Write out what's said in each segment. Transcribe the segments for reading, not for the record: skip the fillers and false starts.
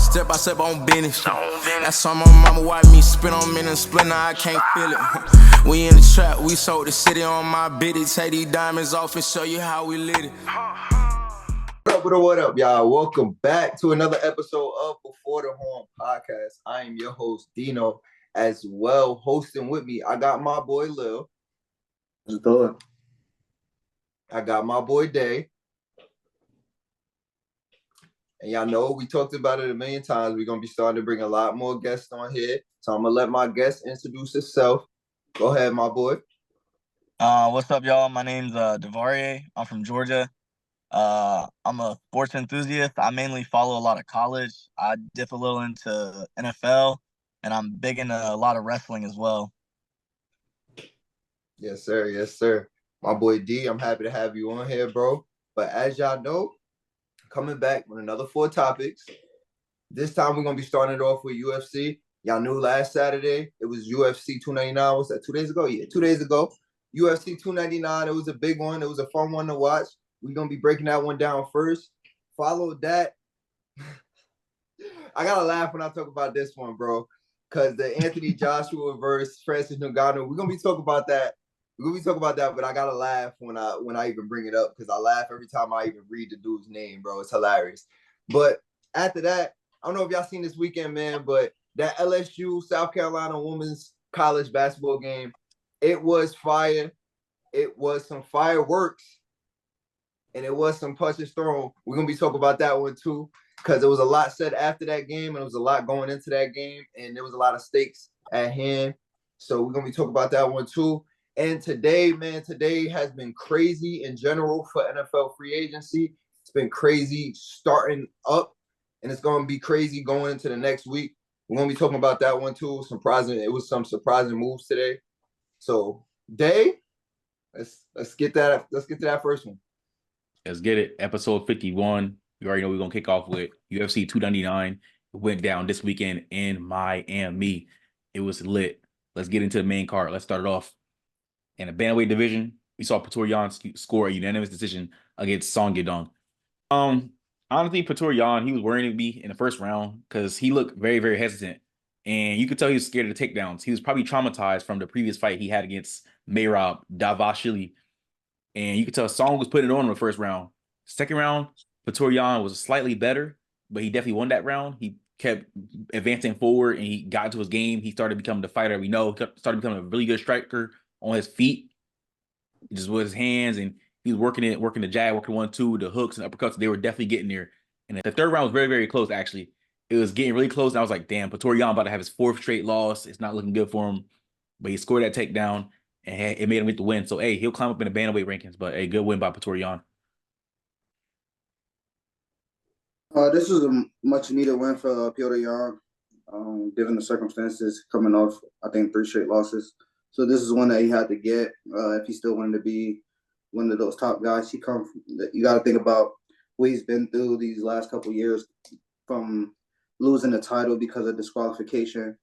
Step by step on business. That's on my mama, watch me spin on me and split, now I can't feel it. We in the trap, we sold the city on my biddy. Take these diamonds off and show you how we lit it. What up, y'all? Welcome back to another episode of Before the Horn podcast. I am your host, Dino. As well, hosting with me, I got my boy Lil. What's doing? I got my boy Day. And y'all know we talked about it a million times. We're going to be starting to bring a lot more guests on here. So I'm going to let my guest introduce himself. Go ahead, my boy. What's up, y'all? My name's Devaria. I'm from Georgia. I'm a sports enthusiast. I mainly follow a lot of college. I dip a little into NFL, and I'm big into a lot of wrestling as well. Yes, sir. Yes, sir. My boy D, I'm happy to have you on here, bro. But as y'all know, coming back with another 4 topics. This time we're going to be starting it off with UFC. Y'all knew last Saturday it was UFC 299. Was that 2 days ago? Yeah, 2 days ago. UFC 299. It was a big one. It was a fun one to watch. We're going to be breaking that one down first. Followed that. I got to laugh when I talk about this one, bro, because the Anthony Joshua versus Francis Ngannou, we're going to be talking about that. We're going to be talking about that, but I got to laugh when I even bring it up because I laugh every time I even read the dude's name, bro. It's hilarious. But after that, I don't know if y'all seen this weekend, man, but that LSU South Carolina women's college basketball game, it was fire. It was some fireworks. And it was some punches thrown. We're going to be talking about that one, too, because there was a lot said after that game, and there was a lot going into that game, and there was a lot of stakes at hand. So we're going to be talking about that one, too. And today, man, today has been crazy in general for NFL free agency. It's been crazy starting up, and it's going to be crazy going into the next week. We're going to be talking about that one, too. It was some surprising moves today. So, Day, let's get to that first one. Let's get it. Episode 51. You already know we're going to kick off with UFC 299. It went down this weekend in Miami. It was lit. Let's get into the main card. Let's start it off. In the bantamweight division, we saw Petr Yan score a unanimous decision against Song Yadong. Honestly, Petr Yan, he was worrying me in the first round because he looked very, very hesitant. And you could tell he was scared of the takedowns. He was probably traumatized from the previous fight he had against Merab Davashvili. And you could tell Song was putting it on in the first round. Second round, Petr Yan was slightly better, but he definitely won that round. He kept advancing forward, and he got into his game. He started becoming the fighter we know. He started becoming a really good striker on his feet, just with his hands, and he was working the jab, working 1-2, the hooks and uppercuts. They were definitely getting there. And the third round was very, very close, actually. It was getting really close, and I was like, damn, Petr Yan about to have his 4th straight loss. It's not looking good for him. But he scored that takedown, and it made him get the win. So, hey, he'll climb up in the bantamweight rankings, but a good win by Petr Yan. This is a much-needed win for Petr Yan, given the circumstances coming off, I think, 3 straight losses. So this is one that he had to get if he still wanted to be one of those top guys. You got to think about what he's been through these last couple of years, from losing the title because of disqualification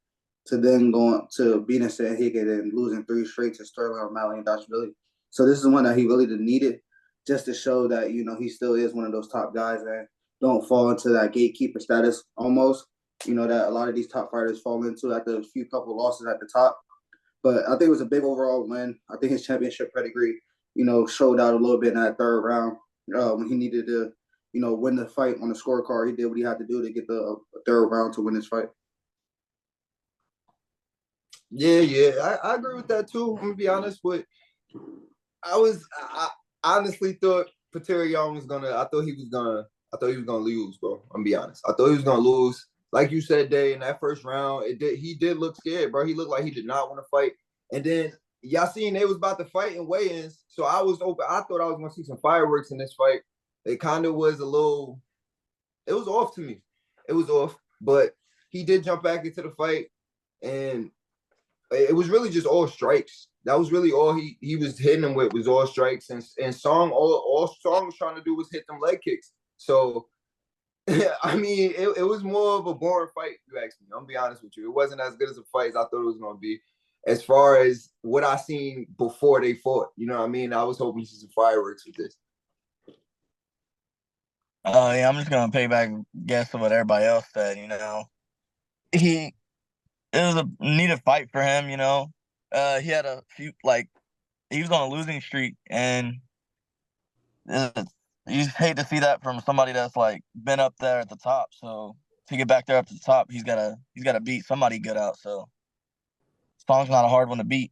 to then going to beating Sanhagen and losing 3 straight to Sterling O'Malley and Dashvili. So this is one that he really needed just to show that, he still is one of those top guys and don't fall into that gatekeeper status almost, that a lot of these top fighters fall into after a few couple losses at the top. But I think it was a big overall win. I think his championship pedigree, showed out a little bit in that third round when he needed to, win the fight on the scorecard. He did what he had to do to get the third round to win this fight. Yeah, I agree with that too. I'm gonna be honest with. I honestly thought Petr Yan was gonna. I thought he was gonna lose, bro. I'm gonna be honest. I thought he was gonna lose. Like you said, Day, in that first round, he did look scared, bro. He looked like he did not want to fight. And then y'all seen they was about to fight in weigh-ins, so I was open. I thought I was gonna see some fireworks in this fight. It kind of was it was off to me. It was off, but he did jump back into the fight, and it was really just all strikes. That was really all he was hitting him with was all strikes, and Song all Song was trying to do was hit them leg kicks. So I mean, it was more of a boring fight, if you ask me. I'm gonna be honest with you. It wasn't as good as a fight as I thought it was gonna be. As far as what I seen before they fought, you know what I mean? I was hoping to see some fireworks with this. Yeah, I'm just gonna piggyback guess of what everybody else said. He it was a needed fight for him. He had a few he was on a losing streak, and uh, you hate to see that from somebody that's like been up there at the top. So to get back there up to the top, he's gotta beat somebody good out. So Song's not a hard one to beat.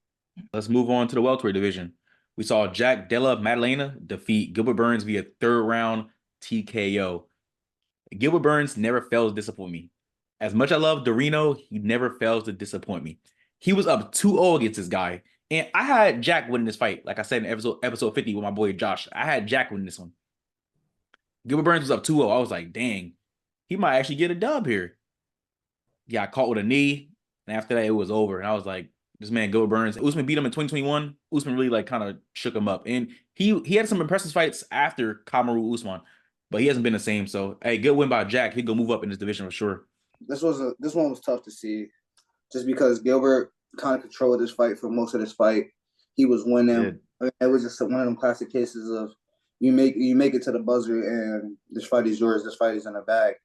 Let's move on to the welterweight division. We saw Jack Della Maddalena defeat Gilbert Burns via third round TKO. Gilbert Burns never fails to disappoint me. As much as I love Dorino, he never fails to disappoint me. He was up 2-0 against this guy. And I had Jack winning this fight. Like I said in episode 50 with my boy Josh, I had Jack winning this one. Gilbert Burns was up 2-0. I was like, dang, he might actually get a dub here. Yeah, I caught with a knee. And after that, it was over. And I was like, this man, Gilbert Burns. Usman beat him in 2021. Usman really like kind of shook him up. And he had some impressive fights after Kamaru Usman, but he hasn't been the same. So, hey, good win by Jack. He'll go move up in this division for sure. This one was tough to see, just because Gilbert kind of controlled this fight for most of this fight. He was winning. Yeah. It was just one of them classic cases of you make it to the buzzer and this fight is yours. This fight is in the bag.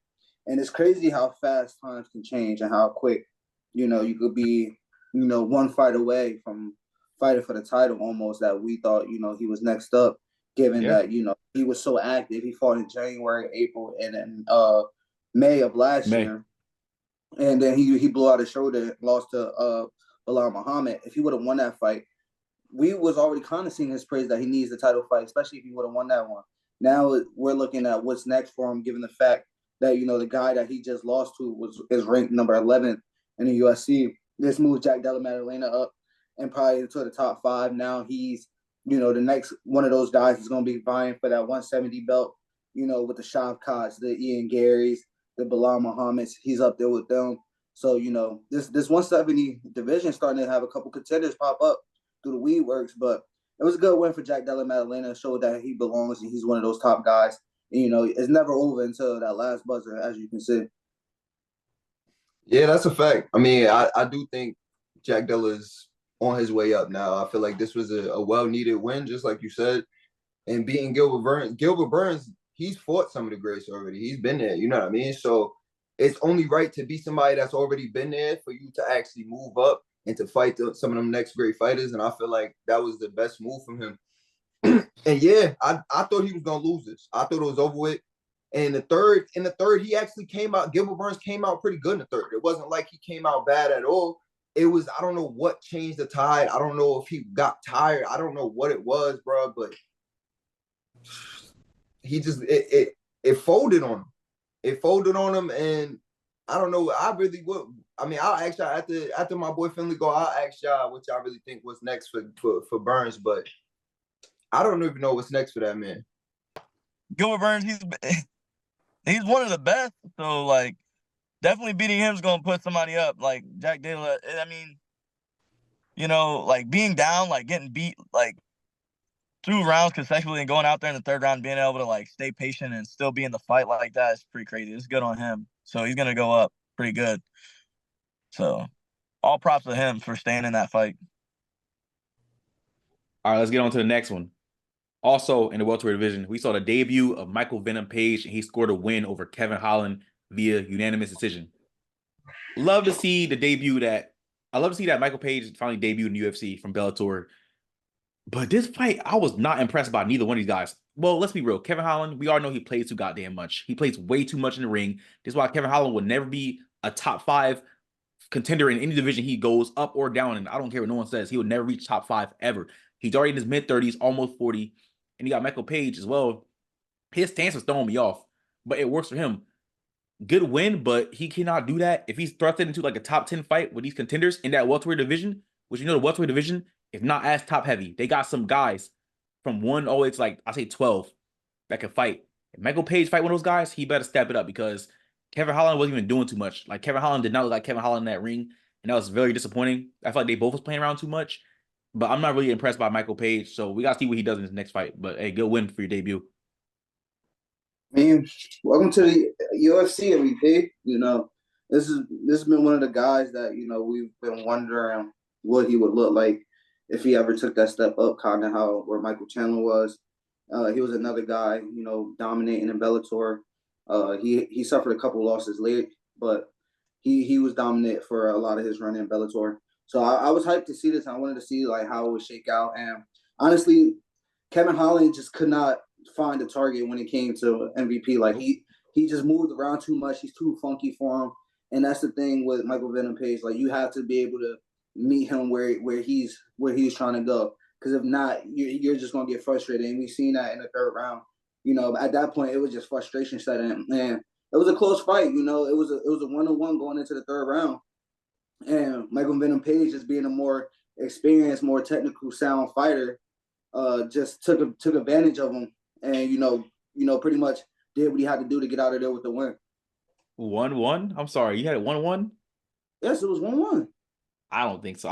And it's crazy how fast times can change and how quick, you could be, one fight away from fighting for the title almost, that we thought, he was next up, given that, he was so active. He fought in January, April, and then May of last year. And then he blew out his shoulder and lost to Bilal Muhammad. If he would have won that fight, we was already kind of seeing his praise that he needs the title fight, especially if he would have won that one. Now we're looking at what's next for him, given the fact that, the guy that he just lost to is ranked number 11 in the UFC. This moves Jack Della Maddalena up and probably into the top 5. Now he's, the next one of those guys is going to be vying for that 170 belt, with the Shavkats, the Ian Garys, the Bilal Muhammads. He's up there with them. So, this 170 division starting to have a couple contenders pop up through the weed works. But it was a good win for Jack Della Maddalena. Showed that he belongs and he's one of those top guys. And, it's never over until that last buzzer, as you can see. Yeah, that's a fact. I mean, I do think Jack Della's on his way up now. I feel like this was a well-needed win, just like you said. And beating Gilbert Burns. Gilbert Burns, he's fought some of the greats already. He's been there, you know what I mean? So it's only right to be somebody that's already been there for you to actually move up and to fight some of them next great fighters. And I feel like that was the best move from him. And yeah, I thought he was gonna lose this. I thought it was over with. And in the third, he actually came out. Gilbert Burns came out pretty good in the third. It wasn't like he came out bad at all. It was, I don't know what changed the tide. I don't know if he got tired. I don't know what it was, bro. But he just it folded on him. It folded on him, and I don't know. I really would. I mean, I'll ask y'all after my boy Finley go. I'll ask y'all what y'all really think was next for Burns, but I don't even know what's next for that man. Gilbert Burns, he's one of the best. So like, definitely beating him is gonna put somebody up. Like Jack Della. I mean, like being down, like getting beat, like 2 rounds consecutively and going out there in the third round, being able to like stay patient and still be in the fight like that is pretty crazy. It's good on him. So he's gonna go up pretty good. So all props to him for staying in that fight. All right, let's get on to the next one. Also in the welterweight division, we saw the debut of Michael Venom Page, and he scored a win over Kevin Holland via unanimous decision. Love to see that Michael Page finally debuted in the UFC from Bellator. But this fight, I was not impressed by neither one of these guys. Well, let's be real. Kevin Holland, we all know he plays too goddamn much. He plays way too much in the ring. This is why Kevin Holland will never be a top 5 contender in any division he goes up or down. And I don't care what no one says. He will never reach top 5 ever. He's already in his mid-30s, almost 40. And you got Michael Page as well. His stance was throwing me off, but it works for him. Good win, but he cannot do that. If he's thrusted into like a top 10 fight with these contenders in that welterweight division, which the welterweight division is not as top heavy. They got some guys from 1 all the way to like, I say 12 that can fight. If Michael Page fight one of those guys, he better step it up, because Kevin Holland wasn't even doing too much. Like Kevin Holland did not look like Kevin Holland in that ring, and that was very disappointing. I feel like they both was playing around too much. But I'm not really impressed by Michael Page, so we gotta see what he does in his next fight. But hey, good win for your debut. Man, welcome to the UFC, MVP. This has been one of the guys that we've been wondering what he would look like if he ever took that step up, kind of where Michael Chandler was. He was another guy, dominating in Bellator. He suffered a couple losses late, but he was dominant for a lot of his run in Bellator. So I was hyped to see this. I wanted to see like how it would shake out. And honestly, Kevin Holland just could not find a target when it came to MVP. Like he just moved around too much. He's too funky for him. And that's the thing with Michael Venom Page. Like you have to be able to meet him where he's trying to go. Because if not, you're just gonna get frustrated. And we've seen that in the third round. At that point it was just frustration setting in. And it was a close fight. It was a 1-1 going into the third round. And Michael Venom Page, just being a more experienced, more technical, sound fighter, just took advantage of him, and pretty much did what he had to do to get out of there with the win. 1-1? I'm sorry, you had it 1-1? Yes, it was 1-1. I don't think so.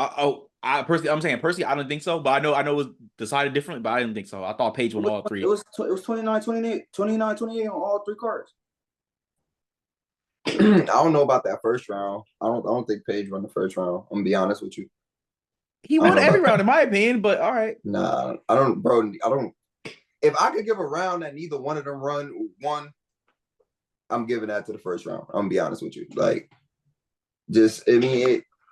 I'm personally, I don't think so. But I know it was decided differently, but I didn't think so. I thought Page won all three. It was 29-28 on all three cards. I don't know about that first round. I don't think Page won the first round. I'm gonna be honest with you. He won every round, in my opinion. But all right. Nah, I don't, bro. I don't. If I could give a round that neither one of them won, I'm giving that to the first round. I'm gonna be honest with you. Like,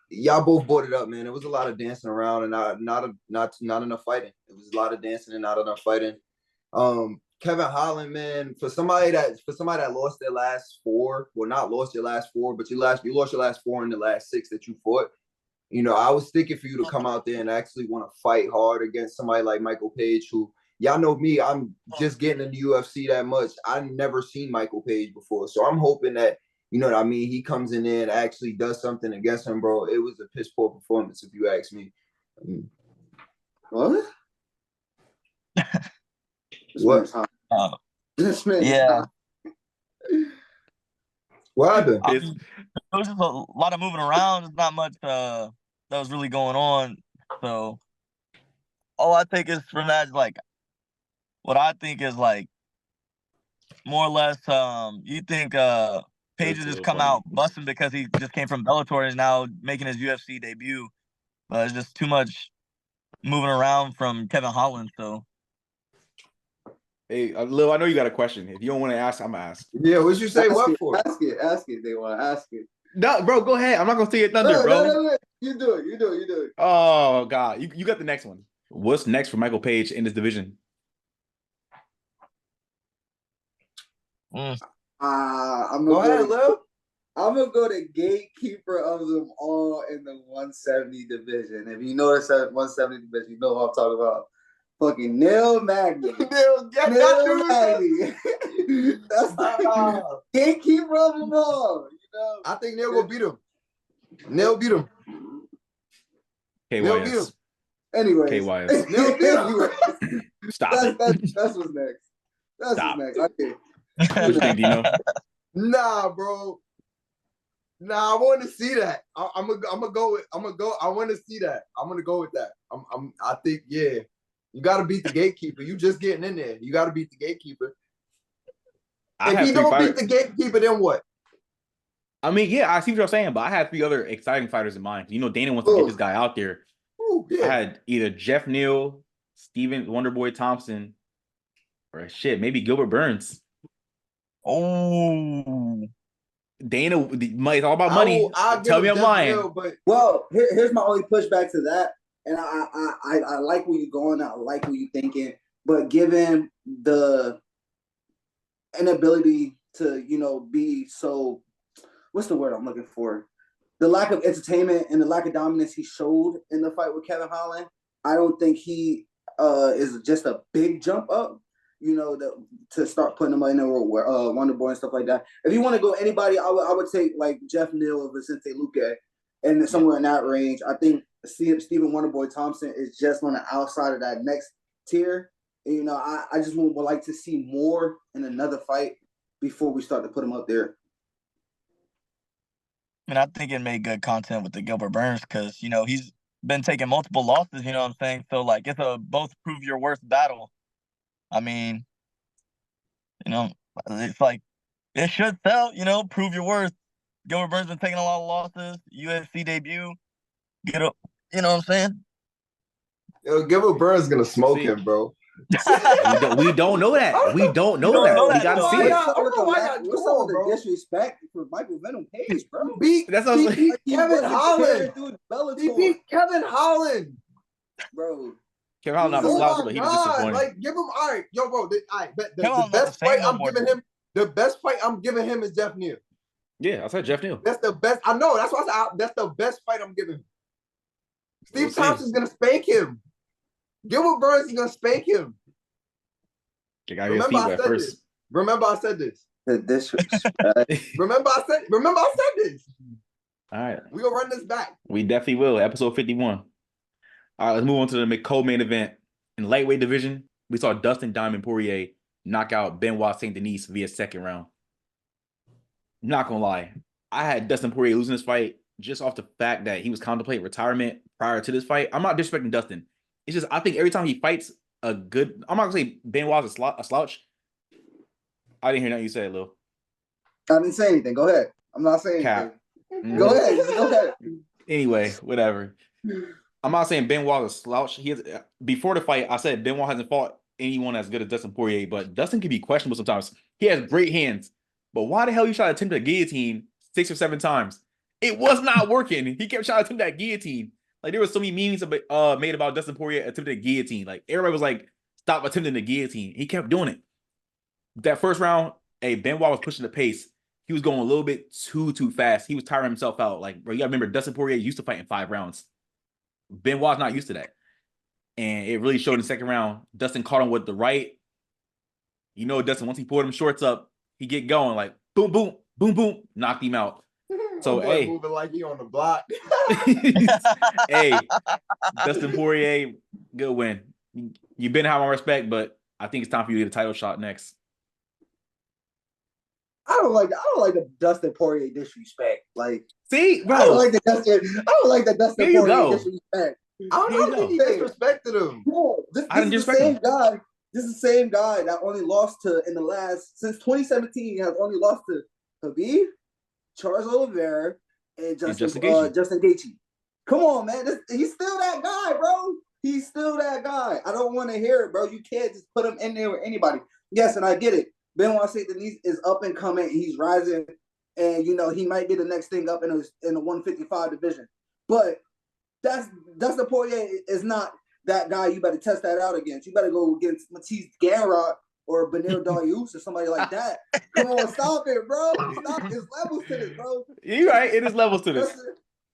y'all both brought it up, man. It was a lot of dancing around and not enough fighting. It was a lot of dancing and not enough fighting. Kevin Holland, man, for somebody that lost their last four, well, not lost your last four, but you lost your last four in the last six that you fought. I was thinking for you to come out there and actually want to fight hard against somebody like Michael Page, who, y'all know me, I'm just getting in the UFC that much. I've never seen Michael Page before. So I'm hoping that, he comes in there and actually does something against him, bro. It was a piss poor performance, if you ask me. What? What? This man. Yeah. What happened? There was just a lot of moving around. There's not much that was really going on. So all I think is from that is like, what I think is like, more or less, you think Page has just come out busting because he just came from Bellator and is now making his UFC debut. But it's just too much moving around from Kevin Holland. So. Hey, Lil, I know you got a question. If you don't want to ask, I'm gonna ask. Yeah, what'd you say? What for? Ask it. They want to ask it. No, bro, go ahead. I'm not gonna steal your thunder, bro. No. You do it. Oh God, you got the next one. What's next for Michael Page in this division? I'm Go ahead, Lil. I'm gonna go to gatekeeper of them all in the 170 division. If you notice that 170 division, you know what I'm talking about. Fucking Neil Magny. Neil Magny. That's the gatekeeper of them all. I think Neil will beat him. Neil beat him. KYS. Beat him. Anyway. KYS. Neil beat him. Stop it. That's what's next. Stop. What's next. Okay. What you think, Dino? Nah, bro. Nah, I want to see that. I'm gonna go. I want to see that. I'm gonna go with that. I think, yeah. You got to beat the gatekeeper. You just getting in there. You got to beat the gatekeeper. If you don't beat the gatekeeper, then what? I mean, yeah, I see what you're saying, but I had 3 other exciting fighters in mind. Dana wants to get this guy out there. Yeah. I had either Jeff Neal, Steven Wonderboy Thompson, or maybe Gilbert Burns. Oh. Dana, it's all about money. Tell me I'm lying. Well, here's my only pushback to that. And I like where you're going. I like what you're thinking. But given the inability to, be so, what's the word I'm looking for? The lack of entertainment and the lack of dominance he showed in the fight with Kevin Holland, I don't think he is just a big jump up, to start putting him in there with Wonder Boy and stuff like that. If you want to go anybody, I would take like Jeff Neal or Vicente Luque, and somewhere in that range. I think Steven Wonderboy Thompson is just on the outside of that next tier. And, I just would like to see more in another fight before we start to put him up there. And I think it made good content with the Gilbert Burns because, he's been taking multiple losses, you know what I'm saying? So, like, it's a both prove your worth battle. I mean, it's like, it should sell, prove your worth. Gilbert Burns been taking a lot of losses. UFC debut. Get up. You know what I'm saying? Yo, Gilbert Burns gonna smoke him, bro. We don't know that. We don't know that. We gotta see it. I don't know why y'all What's doing, up with bro? the disrespect for Michael Venom Page, bro? That's what I was like. Kevin Holland. Dude, He Bellator, beat Kevin Holland. bro. Kevin Holland not a Oh slouch, my but he just God. disappointed. Like, give him, all right. Yo, bro, all right. The Kevin Holland's not best the same fight no I'm more, giving dude. him, the best fight I'm giving him is Jeff Neal. Yeah, I said Jeff Neal. That's the best. I know. That's why I said that's the best fight I'm giving him. We'll Steve see. Thompson's going to spank him. Gilbert Burns is going to spank him. Check out your Remember feet I at said first. this. Remember I said this. The disrespect. Remember I said this. All right. We're going to run this back. We definitely will. Episode 51. All right, let's move on to the co-main event. In the lightweight division, we saw Dustin Diamond Poirier knock out Benoit Saint Denis via second round. Not gonna lie, I had Dustin Poirier losing this fight just off the fact that he was contemplating retirement prior to this fight. I'm not disrespecting Dustin. It's just I think every time he fights a good, I'm not gonna say Benoit's a slouch. I didn't hear nothing you said, Lil. I didn't say anything. Go ahead. I'm not saying Cap. anything. Go ahead. Go ahead. Anyway, whatever. I'm not saying Benoit's a slouch. Before the fight, I said Benoit hasn't fought anyone as good as Dustin Poirier, but Dustin can be questionable sometimes. He has great hands, but why the hell you try to attempt a guillotine 6 or 7 times? It was not working. He kept trying to attempt that guillotine. Like there were so many memes made about Dustin Poirier attempting a guillotine. Like everybody was like, "Stop attempting the guillotine." He kept doing it. That first round, Benoit was pushing the pace. He was going a little bit too fast. He was tiring himself out. Like, bro, you gotta remember, Dustin Poirier used to fight in 5 rounds. Benoit's not used to that. And it really showed in the second round. Dustin caught him with the right. You know, Dustin, once he pulled him shorts up, he get going like boom, boom, boom, boom, knocked him out. So, hey. Moving like he on the block. Hey, Dustin Poirier, good win. You've been having my respect, but I think it's time for you to get a title shot next. I don't like the Dustin Poirier disrespect. Like, see, bro. I don't like the Dustin Here you Poirier go. disrespect. I don't think he disrespected him. No, this I didn't is the disrespect same him. guy. This is the same guy that only lost to in the last since 2017. He has only lost to Khabib, Charles Oliveira, and Justin Gaethje. Come on, man. He's still that guy, bro. He's still that guy. I don't want to hear it, bro. You can't just put him in there with anybody. Yes, and I get it. Benoit Saint Denis is up and coming. He's rising, and you know he might be the next thing up in the 155 division. But Dustin Poirier is not that guy. You better test that out against. You better go against Matisse Gamrot or Benil Dariush or somebody like that. Come on, stop it, bro. Stop. There's levels to this, bro. You're right. It is levels to this.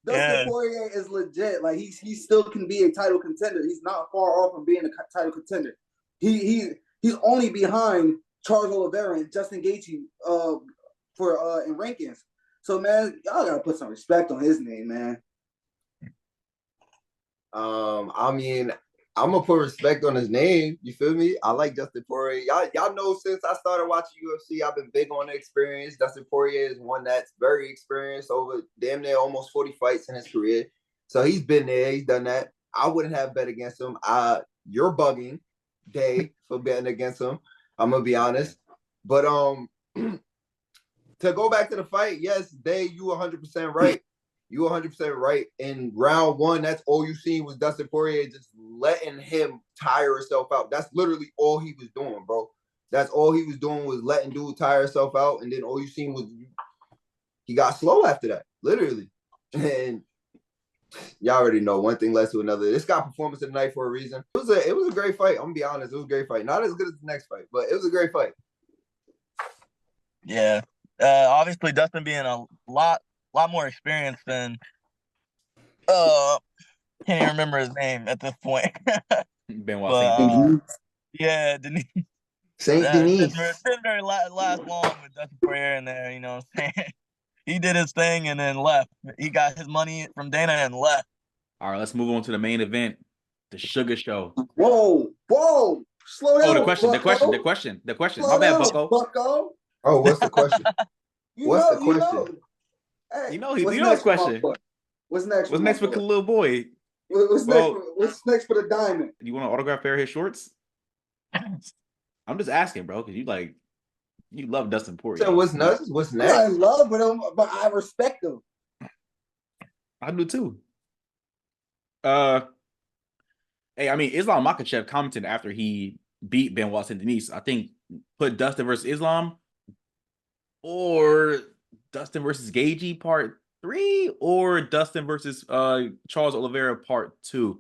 Dustin Poirier is legit. Like he still can be a title contender. He's not far off from being a title contender. He's only behind Charles Oliveira and Justin Gaethje for in rankings. So man, y'all gotta put some respect on his name, man. I mean, I'm gonna put respect on his name. You feel me? I like Dustin Poirier. Y'all know since I started watching UFC, I've been big on the experience. Dustin Poirier is one that's very experienced, over damn near almost 40 fights in his career. So he's been there. He's done that. I wouldn't have bet against him. You're bugging, Day, for betting against him. I'm gonna be honest. But to go back to the fight, yes, Day, you 100% right. You 100% right. In round 1, that's all you seen was Dustin Poirier just letting him tire himself out. That's literally all he was doing, bro. That's all he was doing was letting dude tire himself out, and then all you seen was he got slow after that, literally. And y'all already know one thing led to another. This got performance of the night for a reason. It was a great fight. I'm gonna be honest, it was a great fight. Not as good as the next fight, but it was a great fight. Yeah. Obviously, Dustin being a lot more experienced than can't even remember his name at this point. Benoit Saint Denis. Yeah, Denis. Saint Denis. Didn't very last long with Dustin Poirier in there, you know what I'm saying? He did his thing and then left. He got his money from Dana and left. All right, let's move on to the main event, the Sugar Show. Whoa, slow down. Oh, the question. Slow My bad, down, Bucko. Oh, what's the question? What's the question? Hey, You know the question. What's next? What's next for little boy? What's next for the diamond? You want to autograph pair of his shorts? I'm just asking, bro, because you love Dustin Poirier. So what's next? What's next? I love him, but I respect him. I do too. Hey, I mean, Islam Makhachev commented after he beat Benoit Saint Denis. I think put Dustin versus Islam or Dustin versus Gagey part 3 or Dustin versus Charles Oliveira part 2.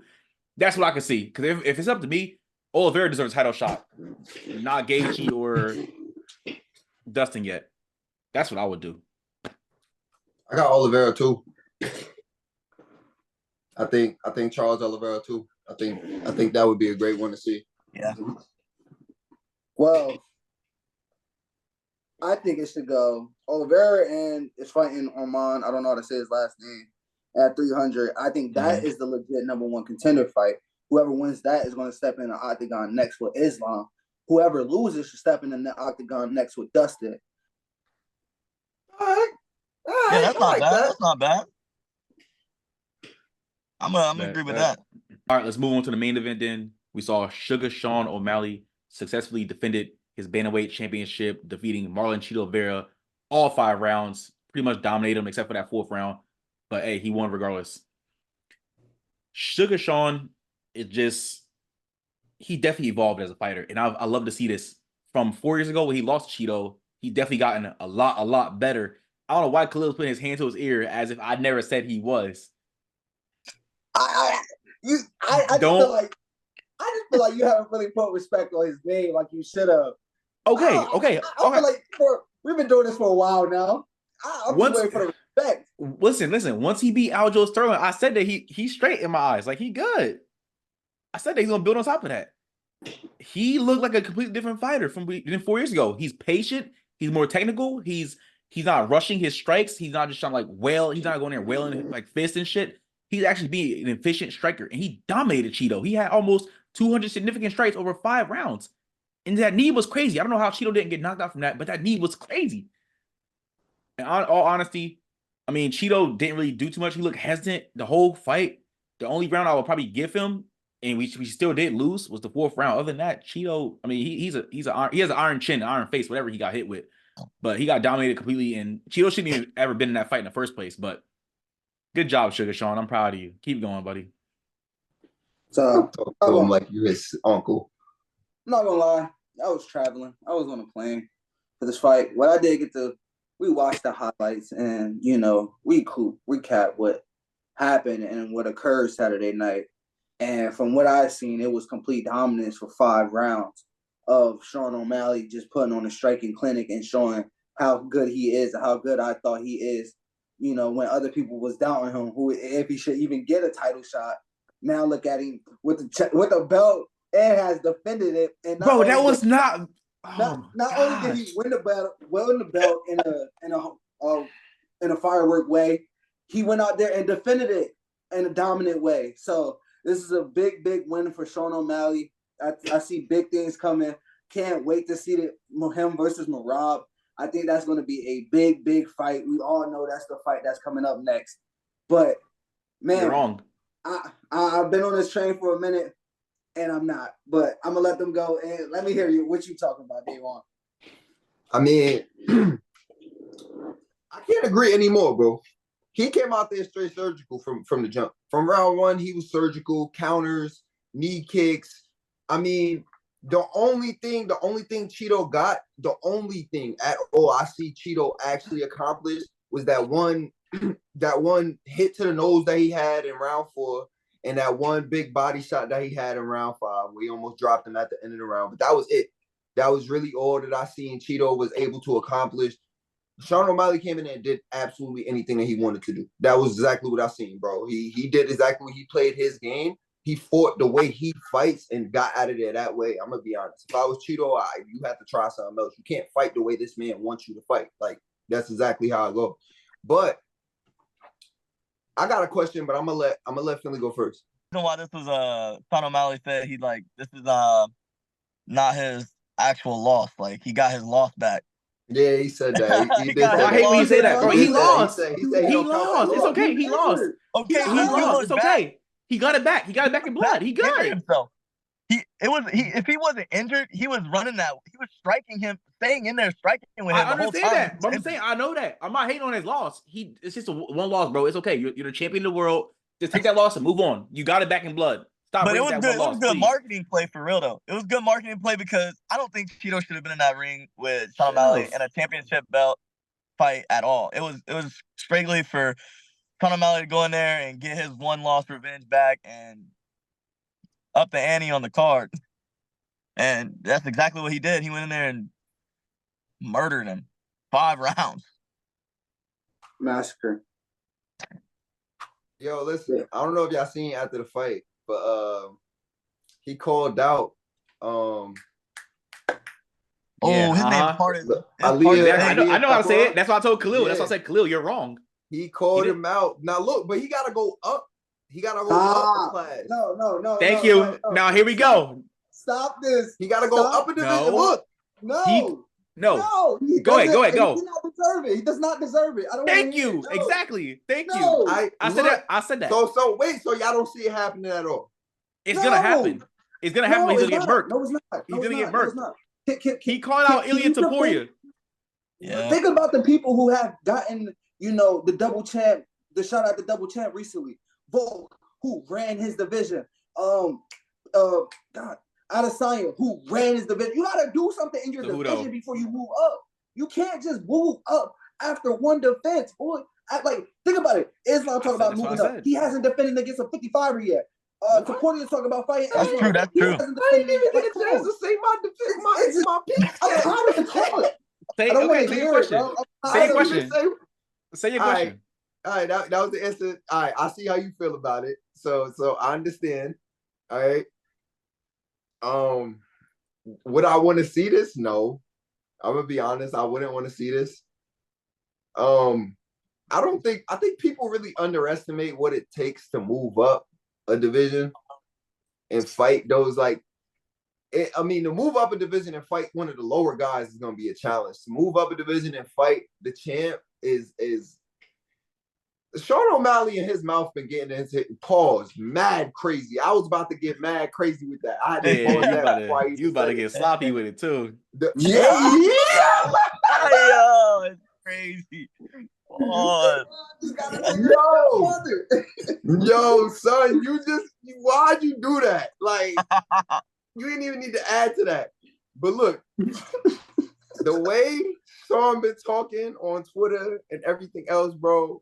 That's what I can see. Because if it's up to me, Oliveira deserves a title shot, not Gaethje or Dustin yet. That's what I would do. I got Oliveira too. I think Charles Oliveira too. I think that would be a great one to see. Yeah. Well, I think it should go Oliveira and is fighting Oman. I don't know how to say his last name at 300. I think that is the legit #1 contender fight. Whoever wins that is going to step in the octagon next with Islam. Whoever loses should step in the octagon next with Dustin. All right. Yeah, that's not like bad. that. That's not bad. I'm gonna agree with that. All right, let's move on to the main event then. We saw Sugar Sean O'Malley successfully defended his bantamweight championship, defeating Marlon Chito Vera all 5 rounds. Pretty much dominated him except for that 4th round. But hey, he won regardless. Sugar Sean he definitely evolved as a fighter. And I love to see this. From 4 years ago when he lost Chito, he definitely gotten a lot better. I don't know why Khalil was putting his hand to his ear as if I never said he was. I just feel like you haven't really put respect on his name like you should have. Okay. I feel like we've been doing this for a while now. I'm just waiting for the respect. Listen. Once he beat Aljo Sterling, I said that he's straight in my eyes. Like, he good. I said that he's gonna build on top of that. He looked like a completely different fighter than 4 years ago. He's patient. He's more technical. He's not rushing his strikes. He's not just trying to like wail. He's not going there wailing like fists and shit. He's actually being an efficient striker, and he dominated Chito. He had almost 200 significant strikes over 5 rounds. And that knee was crazy. I don't know how Chito didn't get knocked out from that, but that knee was crazy. And all honesty, I mean, Chito didn't really do too much. He looked hesitant the whole fight. The only round I would probably give him, and we still did lose, was the 4th round. Other than that, Chito, I mean, he has an iron chin, an iron face, whatever he got hit with. But he got dominated completely, and Chito shouldn't even ever been in that fight in the first place. But good job, Sugar Sean. I'm proud of you. Keep going, buddy. So Talk to him like you his uncle. I'm not gonna lie, I was traveling. I was on a plane for this fight. What I did we watched the highlights and we recap what happened and what occurred Saturday night. And from what I've seen, it was complete dominance for 5 rounds of Sean O'Malley just putting on a striking clinic and showing how good he is and how good I thought he is. When other people was doubting him, if he should even get a title shot. Now look at him with the belt and has defended it. And bro, that was not. Not only did he win the belt in a firework way, he went out there and defended it in a dominant way. So this is a big win for Sean O'Malley. I see big things coming. Can't wait to see him versus Merab. I think that's going to be a big fight. We all know that's the fight that's coming up next. But man, you're wrong. I've been on this train for a minute, and I'm not. But I'm gonna let them go and let me hear what you talking about, Davon. I mean, I can't agree anymore, bro. He came out there straight surgical from the jump. From round 1, he was surgical, counters, knee kicks. I mean, the only thing Chito got, the only thing at all I see Chito actually accomplished was that one hit to the nose that he had in round 4 and that one big body shot that he had in round 5. We almost dropped him at the end of the round, but that was it. That was really all that I seen Chito was able to accomplish. Sean O'Malley came in there and did absolutely anything that he wanted to do. That was exactly what I seen, bro. He did exactly what he played his game. He fought the way he fights and got out of there that way. I'm going to be honest. If I was Chito, you have to try something else. You can't fight the way this man wants you to fight. Like, that's exactly how I go. But I got a question, but I'm gonna let Finley go first. The reason why this was Sean O'Malley said this is not his actual loss. Like, he got his loss back. Yeah, he said that. He did I hate when you say that, bro. He lost. He said he lost. It's okay. He lost. Okay, He lost. It's okay. He got it back. He got it back in blood. He good. Himself. If he wasn't injured, he was running that. He was striking him, staying in there, striking with him. I understand that, but I'm saying I know that. I'm not hating on his loss. It's just one loss, bro. It's okay. You're the champion of the world. Just take that loss and move on. You got it back in blood. Stop But it bringing was that good. one It was loss, good please. marketing play for real though. It was good marketing play because I don't think Cheeto should have been in that ring with Sean O'Malley in a championship belt fight at all. It was straightly for Sean O'Malley to go in there and get his one loss revenge back and up the ante on the card. And that's exactly what he did. He went in there and murdered him. 5 rounds. Massacre. Yo, listen, I don't know if y'all seen after the fight, but he called out His name's part of I know how to say it. That's why I told Khalil. Yeah. That's why I said, Khalil, you're wrong. He called him out. Now look, but he gotta go up. He gotta go up the class. No. Thank you. No. Now here we go. Stop this. He gotta go up a division. No. Look. No. Go ahead. Go. He does not deserve it. He does not deserve it. I don't. Thank you. No. Exactly. Thank you. I said that. So wait. So y'all don't see it happening at all. It's gonna happen. It's gonna happen. He's gonna get murked. No, it's not. He's gonna get murked. He called out Ilya Taporia. Yeah. Think about the people who have gotten, the double champ, the shot at the double champ recently. Volk, who ran his division. Adesanya, who ran his division. You gotta do something in your division before you move up. You can't just move up after one defense, boy. Think about it. Islam talking about moving up. He hasn't defended against a 55er yet. Taporia talking about fighting. That's true. That's true. I didn't even get a chance to say my defense. My piece. I'm tired of the talk. Say your question. Say your question. All right, that was the answer. All right, I see how you feel about it. So I understand. All right. Would I want to see this? No. I'm gonna be honest. I wouldn't want to see this. I think people really underestimate what it takes to move up a division and fight those to move up a division and fight one of the lower guys is gonna be a challenge. To move up a division and fight the champ is Sean O'Malley in his mouth been getting into pause mad crazy. I was about to get mad crazy with that. I had to pause that. You about to get sloppy with it too. Yeah. Yo, it's crazy. Yo, son, why'd you do that? You didn't even need to add to that. But look, the way Sean been talking on Twitter and everything else, bro,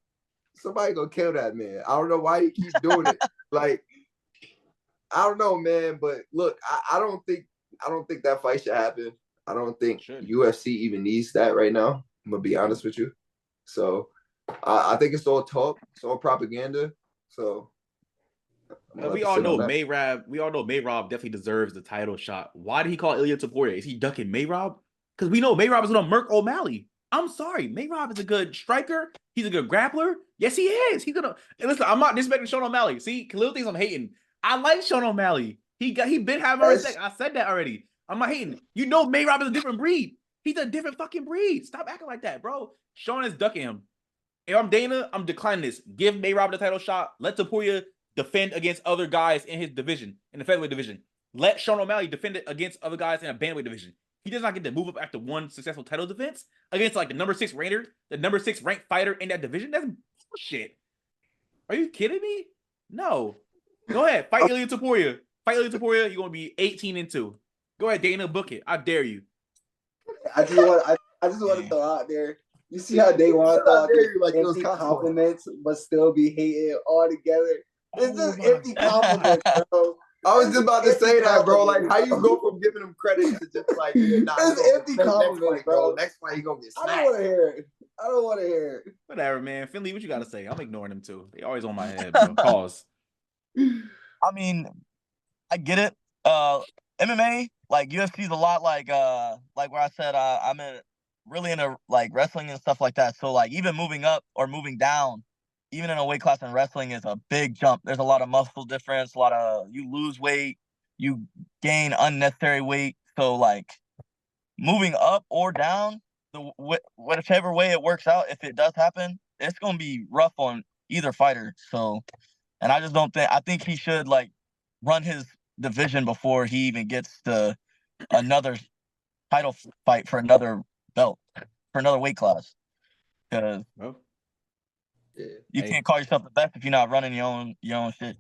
somebody gonna kill that man. I don't know why he keeps doing it. I don't know, man. But look, I don't think that fight should happen. I don't think UFC even needs that right now. I'm gonna be honest with you. So I think it's all talk. It's all propaganda. So we all know Mayrob definitely deserves the title shot. Why did he call Ilya Taporia? Is he ducking Mayrob? Because we know Mayrob is gonna murk O'Malley. I'm sorry, Mayrob is a good striker. He's a good grappler. Yes, he is. He's gonna listen. I'm not disrespecting Sean O'Malley. See, Khalil thinks I'm hating. I like Sean O'Malley. He been having my respect. I said that already. I'm not hating. Mayrob is a different breed. He's a different fucking breed. Stop acting like that, bro. Sean is ducking him. If I'm Dana, I'm declining this. Give Mayrob the title shot. Let Taporia defend against other guys in his division, in the featherweight division. Let Sean O'Malley defend it against other guys in a bantamweight division. He does not get to move up after one successful title defense against the number 6 ranked fighter in that division. That's bullshit. Are you kidding me? No. Go ahead. Fight Ilya Taporia. You're going to be 18-2. Go ahead, Dana. Book it. I dare you. I just want to throw out there. You see how they want to throw out there empty compliments, but still be hating all together. It's just empty compliments, bro. I was just about to say that, bro. How you go from giving him credit to just it's empty compliments, bro. Next fight, he gonna get smacked. I don't want to hear it. Whatever, man. Finley, what you got to say? I'm ignoring him too. They always on my head, bro. Pause. I mean, I get it. MMA, UFC is a lot like where I said I'm really into wrestling and stuff like that. So even moving up or moving down, even in a weight class in wrestling, is a big jump. There's a lot of muscle difference, you lose weight, you gain unnecessary weight. So moving up or down, whichever way it works out, if it does happen, it's gonna be rough on either fighter. So, and I just don't think I think he should run his division before he even gets to another title fight for another belt, for another weight class. Because you can't call yourself the best if you're not running your own shit.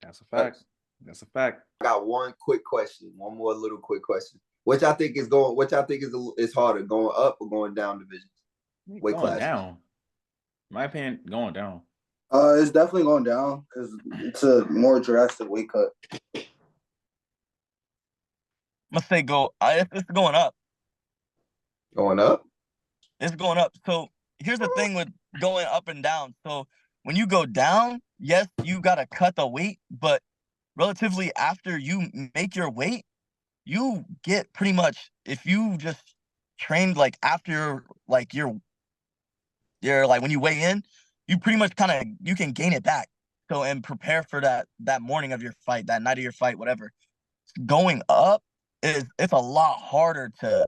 That's a fact. That's a fact. I got one more little quick question. Which I think is harder, going up or going down divisions? Weight Going classes. down. In my opinion, going down. It's definitely going down because it's a more drastic weight cut. Let's say it's going up. Going up? It's going up. So here's the thing with going up and down. So when you go down, yes, you got to cut the weight, but relatively after you make your weight, you get pretty much, if you just trained like after like you're like when you weigh in, you pretty much you can gain it back. So and prepare for that morning of your fight, that night of your fight, whatever. Going up it's a lot harder to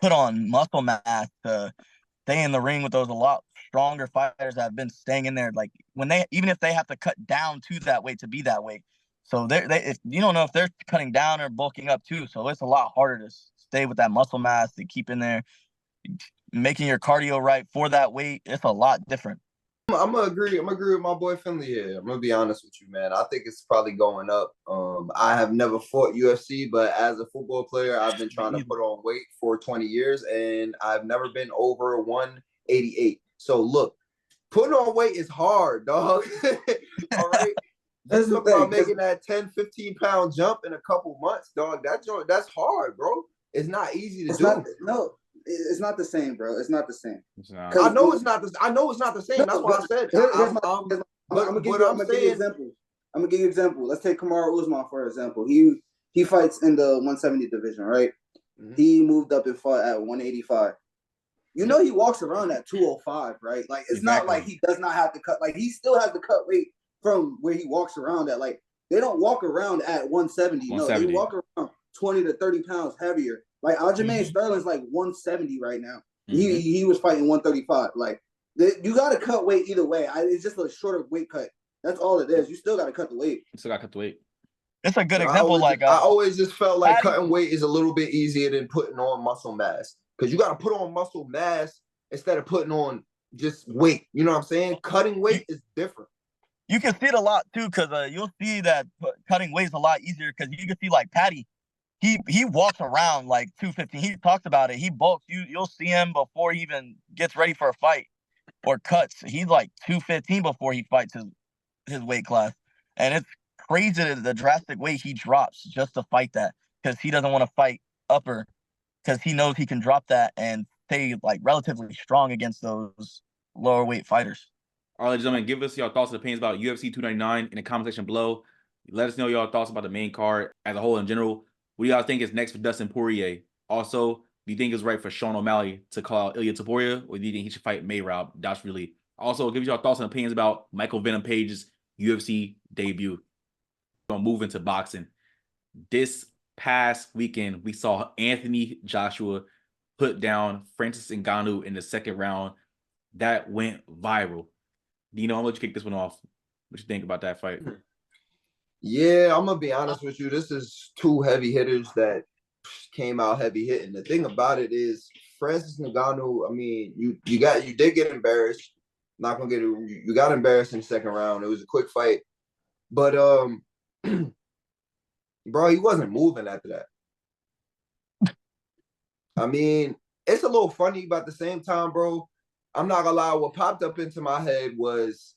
put on muscle mass to stay in the ring with those a lot stronger fighters that have been staying in there. Like even if they have to cut down to that weight to be that weight. So if you don't know if they're cutting down or bulking up too. So it's a lot harder to stay with that muscle mass, to keep in there, making your cardio right for that weight. It's a lot different. I'm gonna agree with my boy Finley here. I'm gonna be honest with you, man. I think it's probably going up. I have never fought UFC, but as a football player, I've been trying to put on weight for 20 years, and I've never been over 188. So look, putting on weight is hard, dog. All right. That's about making that 10, 15 pound jump in a couple months, dog. That's hard, bro. It's not easy to do. It's not the same, bro. It's not the same. I know it's not the same. That's what I said. I'm gonna give you an example. I'm gonna give you an example. Let's take Kamaru Usman for example. He fights in the 170 division, right? Mm-hmm. He moved up and fought at 185. You know he walks around at 205, right? Like it's not like he does not have to cut. Like he still has to cut weight from where he walks around at. Like they don't walk around at 170. No, they walk around 20 to 30 pounds heavier. Like Aljamain Sterling's like 170 right now. Mm-hmm. He was fighting 135. Like you got to cut weight either way. It's just a shorter weight cut. That's all it is. You still got to cut the weight. You still got to cut the weight. It's a good example. I always just felt like cutting weight is a little bit easier than putting on muscle mass, because you got to put on muscle mass instead of putting on just weight. You know what I'm saying? Cutting weight is different. You can see it a lot too, because you'll see that cutting weight is a lot easier, because you can see like Patty. He walks around like 215. He talks about it. He bulks. You'll see him before he even gets ready for a fight or cuts. He's like 215 before he fights his weight class. And it's crazy the drastic weight he drops just to fight that, because he doesn't want to fight upper, because he knows he can drop that and stay like relatively strong against those lower weight fighters. All right, gentlemen, give us your thoughts and opinions about UFC 299 in the comment section below. Let us know your thoughts about the main card as a whole in general. What do y'all think is next for Dustin Poirier? Also, do you think it's right for Sean O'Malley to call out Ilya Taporia, or do you think he should fight Mayrob? That's really. Also, give us your thoughts and opinions about Michael Venom Page's UFC debut. We're going to move into boxing. This past weekend, we saw Anthony Joshua put down Francis Ngannou in the second round. That went viral. Dino, I'm going to let you kick this one off. What you think about that fight? Yeah, I'm gonna be honest with you. This is two heavy hitters that came out heavy hitting. The thing about it is Francis Ngannou, I mean, you did get embarrassed. Not gonna get it. You got embarrassed in the second round. It was a quick fight, but bro, he wasn't moving after that. I mean, it's a little funny, but at the same time, bro, I'm not gonna lie. What popped up into my head was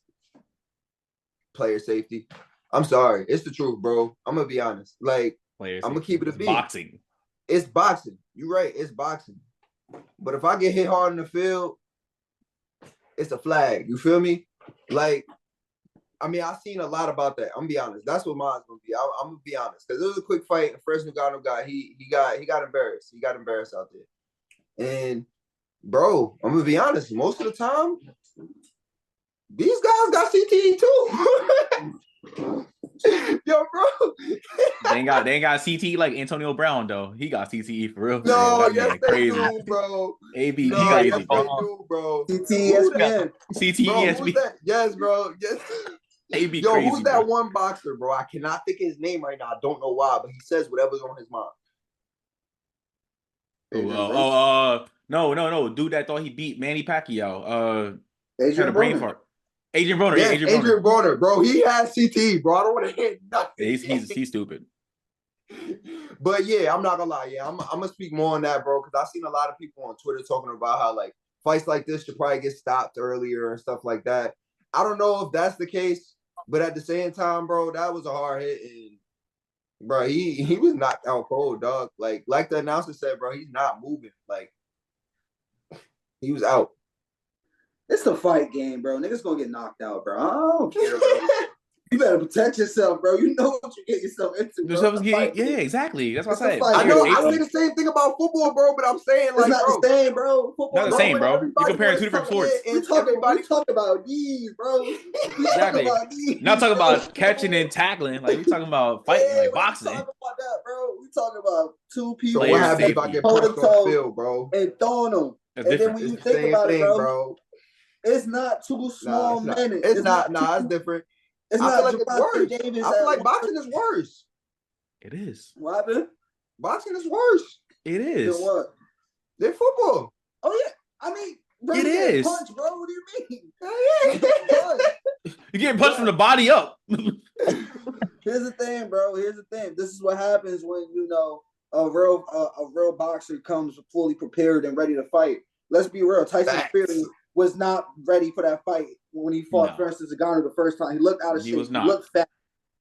player safety. I'm sorry. It's the truth, bro. I'm going to be honest. Like, I'm going to keep it a beat. Boxing. It's boxing. You're right. It's boxing. But if I get hit hard in the field, it's a flag. You feel me? Like, I mean, I've seen a lot about that. I'm going to be honest. That's what mine's going to be. I'm going to be honest. Because it was a quick fight. And Francis Ngannou he got embarrassed. He got embarrassed out there. And, bro, I'm going to be honest. Most of the time, these guys got CTE too. Yo, bro. they ain't got CTE like Antonio Brown though. He got CTE for real. No, yes they do, bro. AB, no, he got yes, they do, bro. CTE, CTE, Yes, bro. Yes. AB, yo, crazy, who's that bro. one boxer, bro? I cannot think of his name right now. I don't know why, but he says whatever's on his mind. No, dude that thought he beat Manny Pacquiao. Adrian had a brain fart. Adrian Broner. Yes, Yeah, Adrian Broner. Broner, bro. He has CTE, bro. I don't want to hear nothing. He's stupid. But yeah, I'm not gonna lie. Yeah, I'm gonna speak more on that, bro, because I've seen a lot of people on Twitter talking about how like fights like this should probably get stopped earlier and stuff like that. I don't know if that's the case, but at the same time, bro, that was a hard hit, and bro, he was knocked out cold, dog. Like the announcer said, bro, he's not moving. Like he was out. It's the fight game, bro. Niggas gonna get knocked out, bro. I don't care, bro. You better protect yourself, bro. You know what you get yourself into, bro. Yeah, exactly. That's what I said. I know. I say the same thing about football, bro, but I'm saying like, it's not bro, the same, bro. Football, not the same, bro. You're comparing two different sports. We talk about these, bro. Exactly. Not talking about catching and tackling. Like we talking about fighting, like boxing. We talking about that, bro. We talking about two people. So what happens if I get punched on the field, bro? And throwing them. That's and different. then when you think about it, bro, it's not two small men. It's not. It's different. It's I not feel like it's worse. Davis I feel like boxing is worse. It is. What happened? Boxing is worse. It is. Than what? Than football. Oh yeah. I mean, bro, it is. Punch, bro. What do you mean? You're getting punched from the body up. Here's the thing, bro. Here's the thing. This is what happens when a real boxer comes fully prepared and ready to fight. Let's be real. Tyson Fury was not ready for that fight when he fought Francis Ngannou the first time. He looked out of shape. He was not. He looked fat.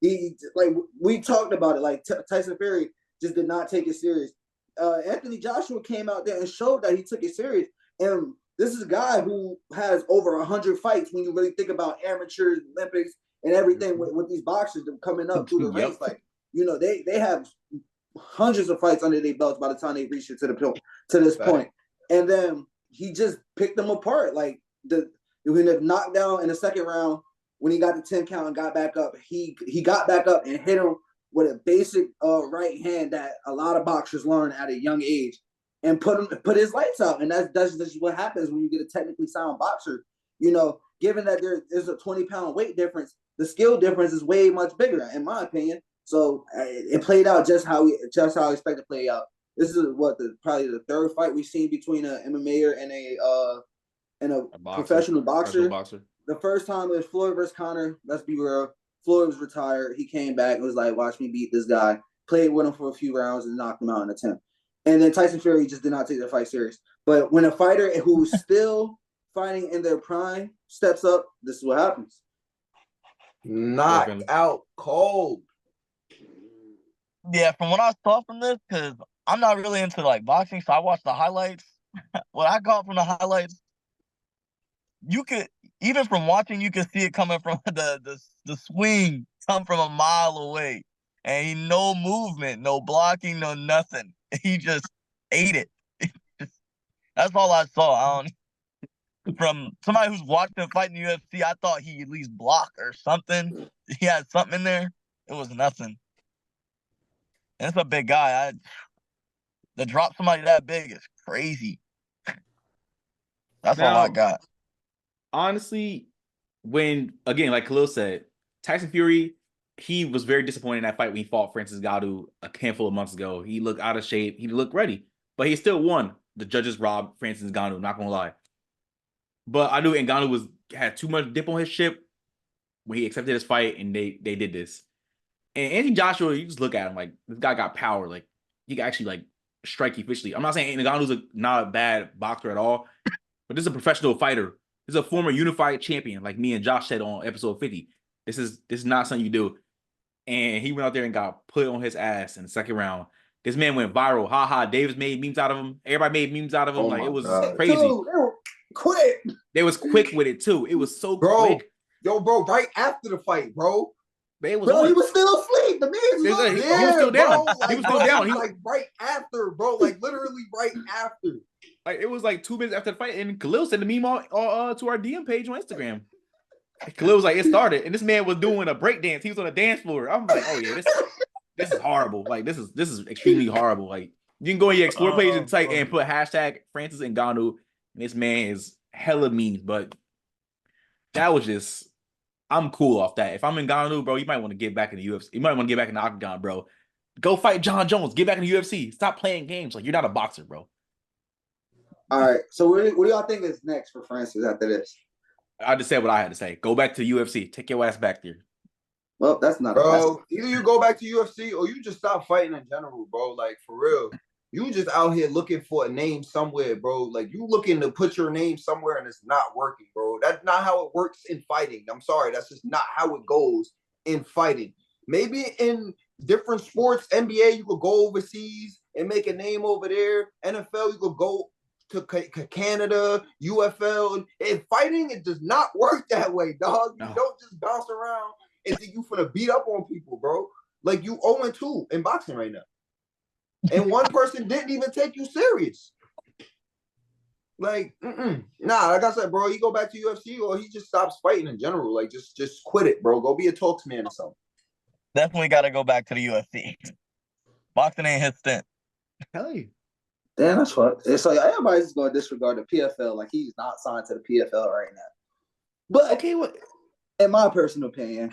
We talked about it. Like Tyson Fury just did not take it serious. Anthony Joshua came out there and showed that he took it serious. And this is a guy who has over 100 fights when you really think about amateurs, Olympics, and everything with these boxers that are coming up through the ranks. Like, they have hundreds of fights under their belts by the time they reach it to this point. And then he just picked them apart. Like when they knocked down in the second round, when he got the 10 count and got back up, he got back up and hit him with a basic right hand that a lot of boxers learn at a young age, and put his lights out. And that's just what happens when you get a technically sound boxer. Given that there's a 20-pound weight difference, the skill difference is way much bigger, in my opinion. So it played out just how I expect to play out. This is probably the third fight we've seen between an MMA and a professional boxer. The first time it was Floyd versus Conor. Let's be real. Floyd was retired. He came back and was like, "Watch me beat this guy." Played with him for a few rounds and knocked him out in a 10. And then Tyson Fury just did not take the fight serious. But when a fighter who's still fighting in their prime steps up, this is what happens. Knocked out cold. Yeah, from what I saw from this, because I'm not really into like boxing, so I watched the highlights. What I got from the highlights, you could even from watching, you could see it coming from the swing come from a mile away, and no movement, no blocking, no nothing. He just ate it. That's all I saw. From somebody who's watched him fight in the UFC, I thought he at least blocked or something. He had something in there. It was nothing. And it's a big guy. To drop somebody that big is crazy. That's all I got. Honestly, again, like Khalil said, Tyson Fury, he was very disappointed in that fight when he fought Francis Ngannou a handful of months ago. He looked out of shape. He looked ready, but he still won. The judges robbed Francis Ngannou, not gonna lie. But I knew Ngannou had too much dip on his ship when he accepted his fight, and they did this. And Anthony Joshua, you just look at him like this guy got power. Like he can actually like strike efficiently. I'm not saying Ngannou's not a bad boxer at all, but this is a professional fighter. This is a former unified champion, like me and Josh said on episode 50. This is not something you do. And he went out there and got put on his ass in the second round. This man went viral. Davis made memes out of him. Everybody made memes out of him. It was crazy. Dude, they were quick. They was quick with it too. It was so quick. Bro, right after the fight, bro. He was still asleep. The man was he was still down. He was still down. He was like right after, bro. Like literally right after. Like it was like 2 minutes after the fight, and Khalil sent the meme to our DM page on Instagram. Khalil was like, it started, and this man was doing a break dance. He was on a dance floor. I'm like, oh yeah, this is horrible. Like this is extremely horrible. Like you can go on your explore page and type and put hashtag Francis Ngannou, and this man is hella mean. But that was just. I'm cool off that. If I'm in Ngannou, bro, you might want to get back in the UFC. You might want to get back in the octagon, bro. Go fight John Jones. Get back in the UFC. Stop playing games. Like, you're not a boxer, bro. All right. So what do y'all think is next for Francis after this? I just said what I had to say. Go back to UFC. Take your ass back there. Well, that's not Bro, either you go back to UFC or you just stop fighting in general, bro. Like, for real. You just out here looking for a name somewhere, bro. Like, you looking to put your name somewhere and it's not working, bro. That's not how it works in fighting. I'm sorry. That's just not how it goes in fighting. Maybe in different sports, NBA, you could go overseas and make a name over there. NFL, you could go to Canada, UFL. In fighting, it does not work that way, dog. You don't just bounce around and think you finna beat up on people, bro. Like, you 0-2 in boxing right now. And one person didn't even take you serious. Like, nah, like I said, bro, he go back to UFC or he just stops fighting in general. Like, just quit it, bro. Go be a talks man or something. Definitely got to go back to the UFC. Boxing ain't his stint. Hell yeah. Damn, that's what. It's like everybody's going to disregard the PFL. Like, he's not signed to the PFL right now. But, okay, in my personal opinion,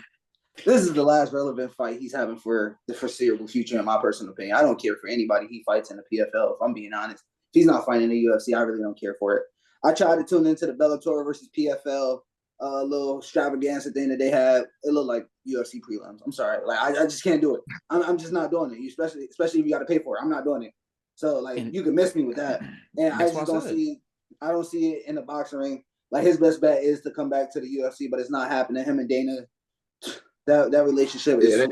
this is the last relevant fight he's having for the foreseeable future, in my personal opinion. I don't care for anybody he fights in the PFL, if I'm being honest. If he's not fighting in the UFC, I really don't care for it. I tried to tune into the Bellator versus PFL little extravaganza thing that they had. It looked like UFC prelims. I'm sorry. Like, I just can't do it. I'm just not doing it, especially if you got to pay for it. I'm not doing it. So, like, you can miss me with that. And I just don't see it in the boxing ring. Like, his best bet is to come back to the UFC, but it's not happening. Him and Dana, that relationship is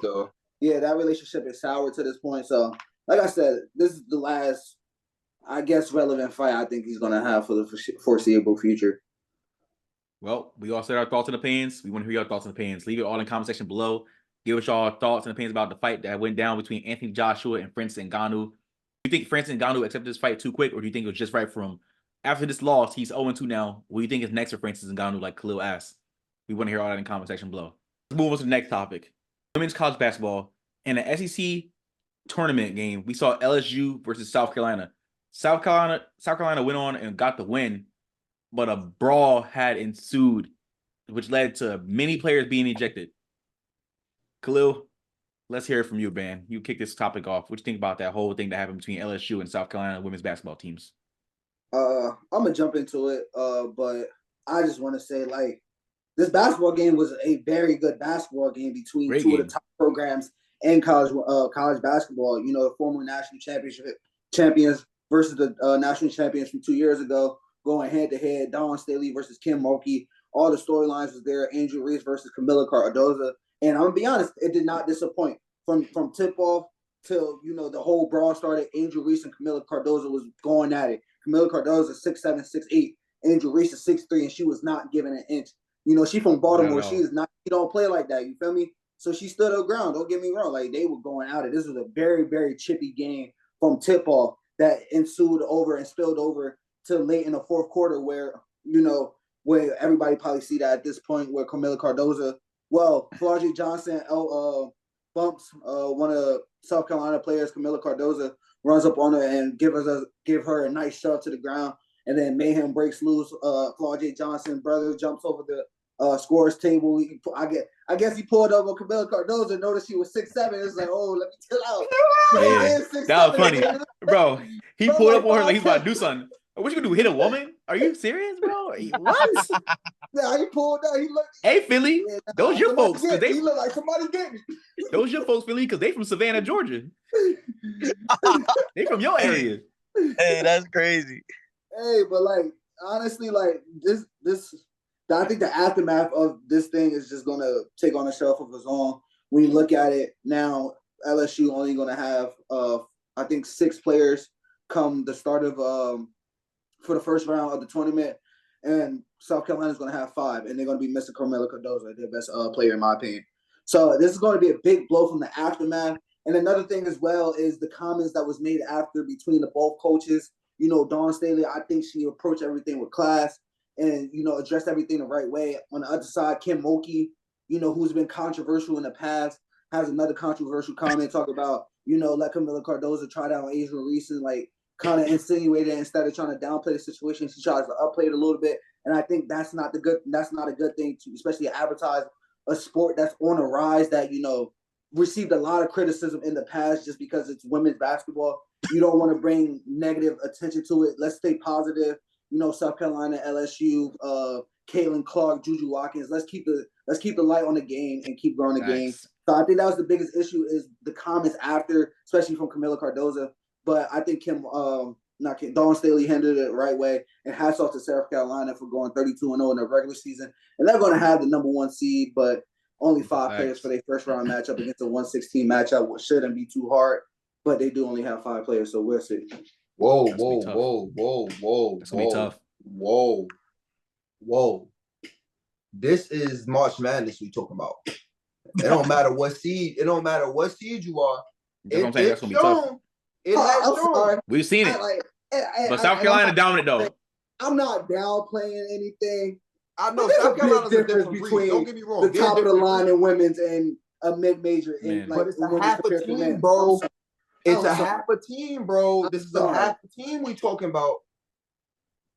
though. Yeah, that relationship is sour to this point. So, like I said, this is the last, I guess, relevant fight I think he's going to have for the foreseeable future. Well, we all said our thoughts and opinions. We want to hear your thoughts and opinions. Leave it all in the comment section below. Give us your thoughts and opinions about the fight that went down between Anthony Joshua and Francis Ngannou. Do you think Francis Ngannou accepted this fight too quick, or do you think it was just right for him? After this loss, he's 0-2 now. What do you think is next for Francis Ngannou, like Khalil asked? We want to hear all that in the comment section below. Let's move on to the next topic. Women's college basketball. In an SEC tournament game, we saw LSU versus South Carolina. South Carolina went on and got the win, but a brawl had ensued, which led to many players being ejected. Khalil, let's hear it from you, man. You kick this topic off. What do you think about that whole thing that happened between LSU and South Carolina women's basketball teams? I'm gonna jump into it, but I just want to say, like, this basketball game was a very good basketball game between two of the top programs in college basketball. You know, the former national champions versus the national champions from 2 years ago, going head-to-head. Dawn Staley versus Kim Mulkey. All the storylines was there. Angel Reese versus Camila Cardozo. And I'm going to be honest, it did not disappoint. From tip-off till, you know, the whole brawl started, Angel Reese and Camila Cardozo was going at it. Camila Cardozo is 6'7", 6'8". Angel Reese is 6'3", and she was not giving an inch. You know, she from Baltimore. She don't play like that. You feel me? So she stood her ground. Don't get me wrong. Like, they were going at it. This was a very, very chippy game from tip-off that ensued over and spilled over to late in the fourth quarter where, you know, where everybody probably see that at this point where Camila Cardozo, Flau'jae Johnson bumps one of South Carolina players, Camila Cardozo, runs up on her and give her a nice shove to the ground. And then Mayhem breaks loose. Flau'jae Johnson, brother, jumps over the scorer's table. I guess he pulled up on Camila Cardozo and noticed she was 6'7". It's like, oh, let me chill out. Yeah, that was funny. Bro, he pulled up on her like he's about to do something. What you gonna do, hit a woman? Are you serious, bro? What? Nah, he pulled out. He looked. Hey, Philly, those your folks. He looked like somebody get me. Those your folks, Philly, because they from Savannah, Georgia. They from your area. Hey, that's crazy. Hey, but like, honestly, like this, I think the aftermath of this thing is just gonna take on a shelf of its own. When you look at it now, LSU only gonna have, I think 6 players come the start of for the first round of the tournament, and South Carolina's going to have 5, and they're going to be missing Camila Cardozo, their best player, in my opinion. So this is going to be a big blow from the aftermath. And another thing as well is the comments that was made after between the both coaches. You know, Dawn Staley, I think she approached everything with class and, you know, addressed everything the right way. On the other side, Kim Mulkey, you know, who's been controversial in the past, has another controversial comment, talk about, you know, let Camila Cardozo try that on Angel Reese and, like, kind of insinuated instead of trying to downplay the situation. She tries to upplay it a little bit. And I think that's not a good thing to especially advertise a sport that's on a rise that, you know, received a lot of criticism in the past just because it's women's basketball. You don't want to bring negative attention to it. Let's stay positive. You know, South Carolina, LSU, Caitlin Clark, Juju Watkins. Let's keep the light on the game and keep growing the game. Facts. So I think that was the biggest issue is the comments after, especially from Camila Cardoza. But I think Dawn Staley handled it the right way. And hats off to South Carolina for going 32-0 in the regular season. And they're going to have the number 1 seed, but only 5 players for their first round matchup against a 116 matchup, which shouldn't be too hard. But they do only have 5 players, so we'll see. Whoa. That's gonna be tough. Whoa. This is March Madness we talking about. It don't matter what seed. It don't matter what seed you are. That's what I'm saying. That's gonna be tough. It has shown. We've seen it. But South Carolina dominant though. I'm not downplaying anything. I know There's South Carolina's a difference different between breed. Don't get me wrong. the top of the line in women's and a mid-major. But it's a half a team, bro. It's a half a team, bro. This is a half a team we talking about.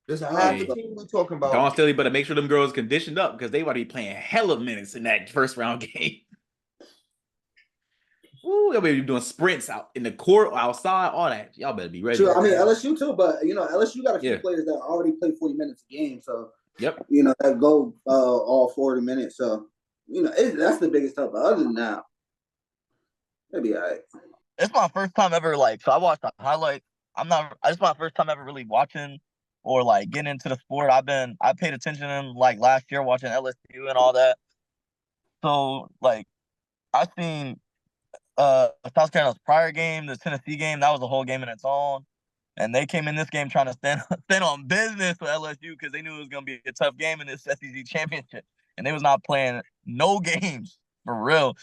This is a half a team we talking about. Dawn Staley better make sure them girls conditioned up because they about to be playing hella minutes in that first round game. Ooh, they'll be doing sprints out in the court, outside, all that. Y'all better be ready. Sure, I mean LSU too, but LSU got a few players that already play 40 minutes a game, so that go all 40 minutes. So that's the biggest help. But other than that, it'll be all right. It's my first time ever so I watched the highlights. It's my first time ever really watching or getting into the sport. I paid attention in last year watching LSU and all that. So I seen South Carolina's prior game, the Tennessee game, that was a whole game in its own. And they came in this game trying to stand on business with LSU because they knew it was going to be a tough game in this SEC championship. And they was not playing no games for real.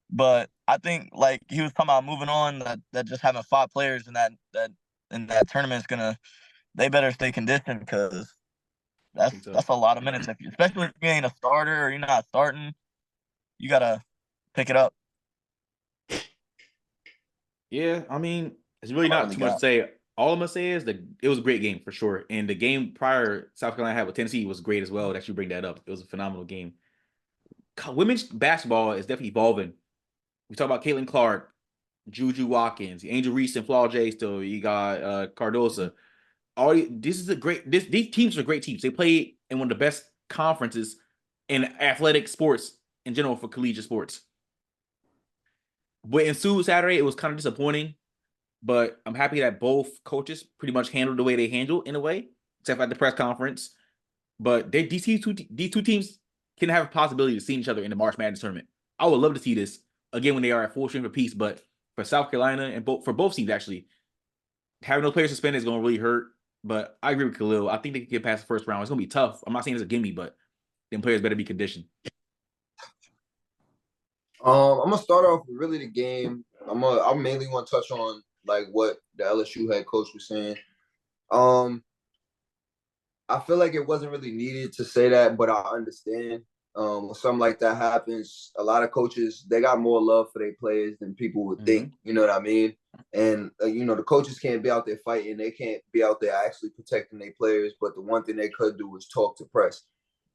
But I think he was talking about moving on, that just having 5 players in that tournament is they better stay conditioned because that's a lot of minutes. Especially if you ain't a starter or you're not starting, you gotta pick it up. Yeah, I mean, it's really not too much to say. All I'm gonna say is that it was a great game for sure. And the game prior South Carolina had with Tennessee was great as well. That you bring that up. It was a phenomenal game. Women's basketball is definitely evolving. We talk about Caitlin Clark, Juju Watkins, Angel Reese, and Flaw J. Still, you got Cardosa. These teams are great teams. They play in one of the best conferences in athletic sports in general for collegiate sports. What ensued Saturday, it was kind of disappointing, but I'm happy that both coaches pretty much handled the way they handled in a way, except at the press conference. But these two teams can have a possibility of seeing each other in the March Madness tournament. I would love to see this again when they are at full strength apiece, but for South Carolina and for both teams actually, having no players suspended is going to really hurt. But I agree with Khalil. I think they can get past the first round. It's going to be tough. I'm not saying it's a gimme, but them players better be conditioned. I'm gonna start off with really the game. I mainly want to touch on what the LSU head coach was saying. I feel like it wasn't really needed to say that, but I understand. When something like that happens, a lot of coaches, they got more love for their players than people would think. You know what I mean? And the coaches can't be out there fighting. They can't be out there actually protecting their players. But the one thing they could do is talk to press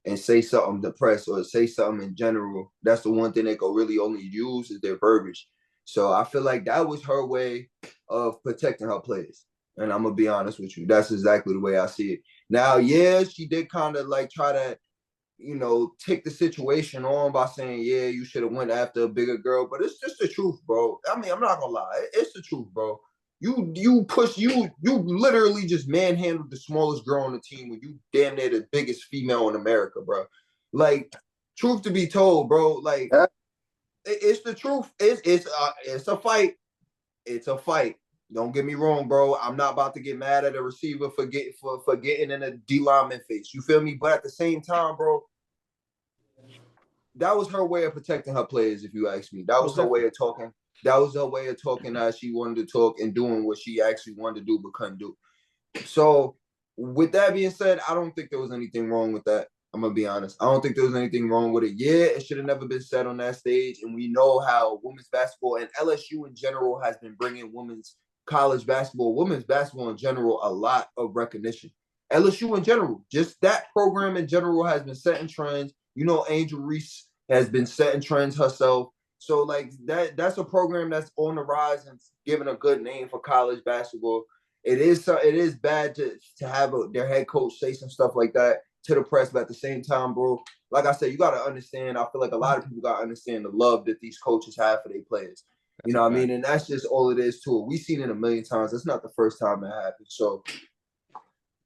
and say something to press or say something in general. That's the one thing they could really only use is their verbiage. So I feel like that was her way of protecting her players. And I'm going to be honest with you. That's exactly the way I see it. Now, yeah, she did kind of try to, take the situation on by saying, yeah, you should have went after a bigger girl. But it's just the truth, bro. I mean, I'm not going to lie. It's the truth, bro. You literally just manhandled the smallest girl on the team when you damn near the biggest female in America, bro. Truth to be told, bro, it's the truth. It's a fight. It's a fight. Don't get me wrong, bro. I'm not about to get mad at a receiver for getting in a D lineman face. You feel me? But at the same time, bro, that was her way of protecting her players, if you ask me. That was her way of talking. That was her way of talking as she wanted to talk and doing what she actually wanted to do but couldn't do. So with that being said, I don't think there was anything wrong with that. I'm going to be honest. I don't think there was anything wrong with it. Yeah, it should have never been said on that stage. And we know how women's basketball and LSU in general has been bringing women's college basketball, women's basketball in general, a lot of recognition. LSU in general, just that program in general has been setting trends. Angel Reese has been setting trends herself. So that's a program that's on the rise and giving a good name for college basketball. It is bad to have their head coach say some stuff like that. to the press, but at the same time, bro, like I said, you got to understand. I feel like a lot of people got to understand the love that these coaches have for their players. You know what I mean? And that's just all it is to it. We've seen it a million times. It's not the first time it happened. So,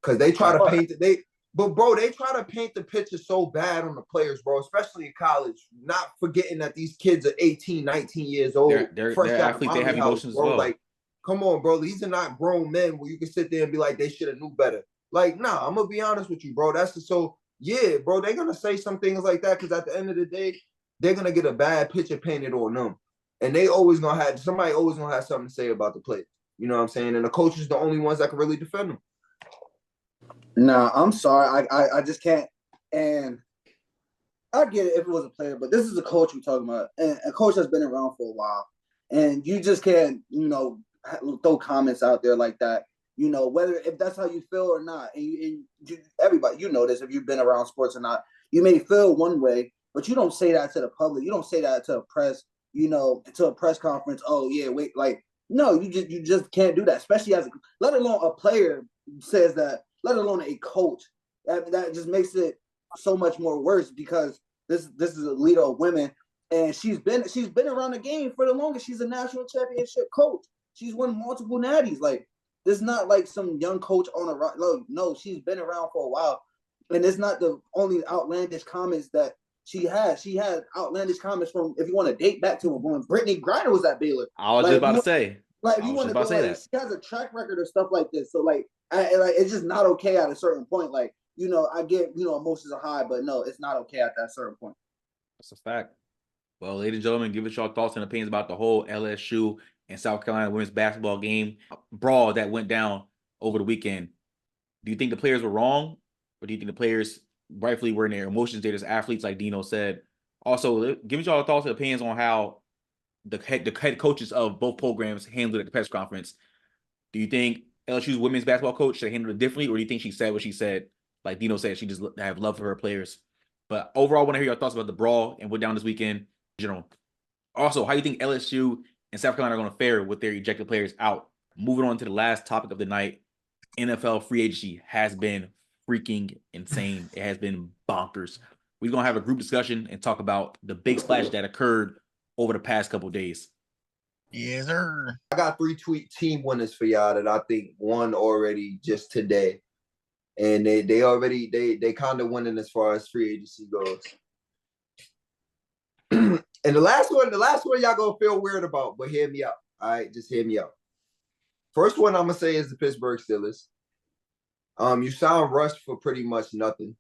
because they try to paint it, but bro, they try to paint the picture so bad on the players, bro, especially in college, not forgetting that these kids are 18, 19 years old. They're athletes, they have emotions as well. Like, come on, bro. These are not grown men where you can sit there and be like, they should have knew better. Like, nah, I'm going to be honest with you, bro. That's just so, yeah, bro, they're going to say some things like that because at the end of the day, they're going to get a bad picture painted on them. And they always going to have, somebody always going to have something to say about the players. You know what I'm saying? And the coaches the only ones that can really defend them. Nah, I'm sorry. I just can't. And I get it if it was a player, but this is a coach we're talking about. And a coach that's been around for a while. And you just can't, throw comments out there like that. Whether if that's how you feel or not. And everybody, this, if you've been around sports or not, you may feel one way, but you don't say that to the public. You don't say that to a press, to a press conference. Oh, yeah, wait, like, no, you just can't do that, especially let alone a player says that, let alone a coach. That just makes it so much more worse because this is a leader of women, and she's been around the game for the longest. She's a national championship coach. She's won multiple natties. Like, it's not like some young coach on a rock. No, she's been around for a while, and it's not the only outlandish comments that she has. She had outlandish comments from, if you want to date back to when Brittany Griner was at Baylor. I was just about to say. Like, you want to go, like, she has a track record of stuff like this. So, like, it's just not okay at a certain point. Like, I get, emotions are high, but no, it's not okay at that certain point. That's a fact. Well, ladies and gentlemen, give us your thoughts and opinions about the whole LSU and South Carolina women's basketball game brawl that went down over the weekend. Do you think the players were wrong, or do you think the players rightfully were in their emotions? They're just athletes, like Dino said. Also, give us your thoughts and opinions on how the head coaches of both programs handled it at the press conference. Do you think LSU's women's basketball coach should handle it differently, or do you think she said what she said? Like Dino said, she just have love for her players. But overall, I want to hear your thoughts about the brawl and what down this weekend in general. Also, how do you think LSU and South Carolina are going to fare with their ejected players out? Moving on to the last topic of the night, NFL free agency has been freaking insane. It has been bonkers. We're going to have a group discussion and talk about the big splash that occurred over the past couple of days. Yes, sir. I got 3 team winners for y'all that I think won already just today. And they already kind of winning as far as free agency goes. And the last one y'all gonna feel weird about, but hear me out. All right, just hear me out. First one I'm gonna say is the Pittsburgh Steelers. You sound rushed for pretty much nothing.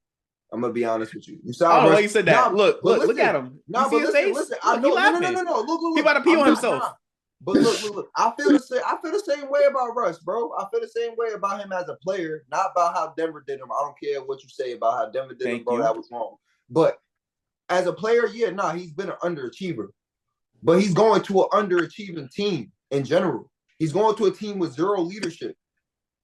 I'm gonna be honest with you. You sound. I don't know why you said that. Look at him. No, but listen. I know. No. Look. He about to pee on himself. But look. I feel the same way about Russ, bro. I feel the same way about him as a player, not about how Denver did him. I don't care what you say about how Denver did him, bro. That was wrong. But as a player, he's been an underachiever. But he's going to an underachieving team in general. He's going to a team with zero leadership.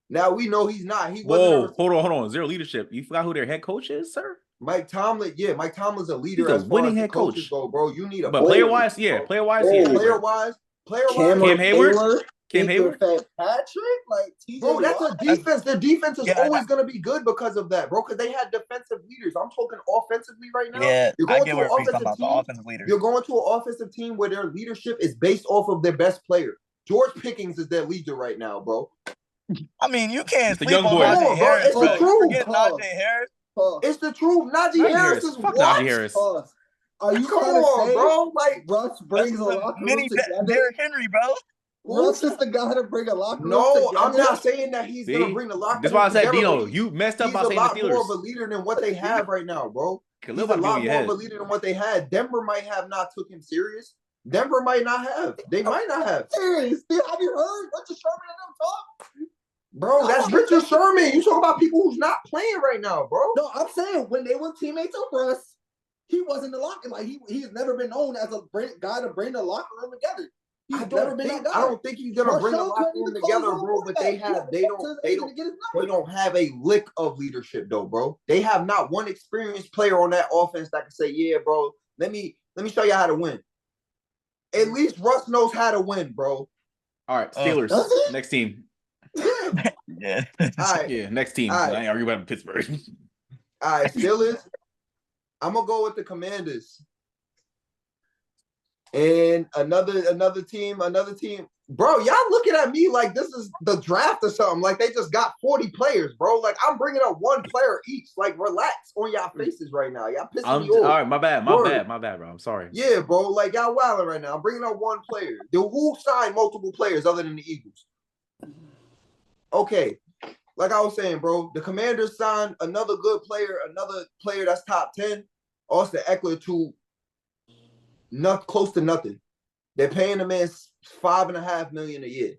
Now we know he's not. Hold on. Zero leadership. You forgot who their head coach is, sir? Mike Tomlin. Yeah, Mike Tomlin's a leader. He's a winning head coach. Go, bro. You need a. But player-wise, yeah. Player-wise, Cam Hayward. Patrick, like TJ bro, that's a defense. The defense is always going to be good because of that, bro. Because they had defensive leaders. I'm talking offensively right now. Yeah, I get where he's talking about the offensive leaders. You're going to an offensive team where their leadership is based off of their best player. George Pickens is their leader right now, bro. I mean, you can't the sleep young on boy. Najee Harris. It's the truth. Forget Najee Harris. It's the truth. Najee Harris is what? Najee Harris. Are you come on, bro? Like Russ brings a locker room together. Derrick Henry, bro. Russ is the guy to bring a locker room together. I'm not saying that he's going to bring the locker room together. That's why I said, together. Dino, you messed up by saying the Steelers. He's a lot more of a leader than what they have right now, bro. He's a lot more of a leader than what they had. Denver might have not took him serious. Denver might not have. They might not have. Serious? Have you heard Richard Sherman and them talk? Bro, that's Richard Sherman. You talk about people who's not playing right now, bro. No, I'm saying when they were teammates of Russ, he wasn't the locker. Like he's never been known as a guy to bring the locker room together. I don't think he's gonna bring the locker room together, bro. But they don't have a lick of leadership though, bro. They have not one experienced player on that offense that can say, yeah, bro, let me show you how to win. At least Russ knows how to win, bro. All right, Steelers. Next team. Yeah. Yeah. All right. Yeah, next team. All right. I ain't arguing about Pittsburgh. All right, Steelers. I'm gonna go with the Commanders. And another team. Bro, y'all looking at me like this is the draft or something. Like they just got 40 players, bro. Like I'm bringing up one player each. Like relax on y'all faces right now. Y'all pissing me off. All right, my bad, bro. I'm sorry. Yeah, bro. Like y'all wilding right now. I'm bringing up one player. Who signed multiple players other than the Eagles? Okay. Like I was saying, bro, the Commanders signed another good player, another player that's top 10, Austin Eckler, to not close to nothing. They're paying the man $5.5 million a year.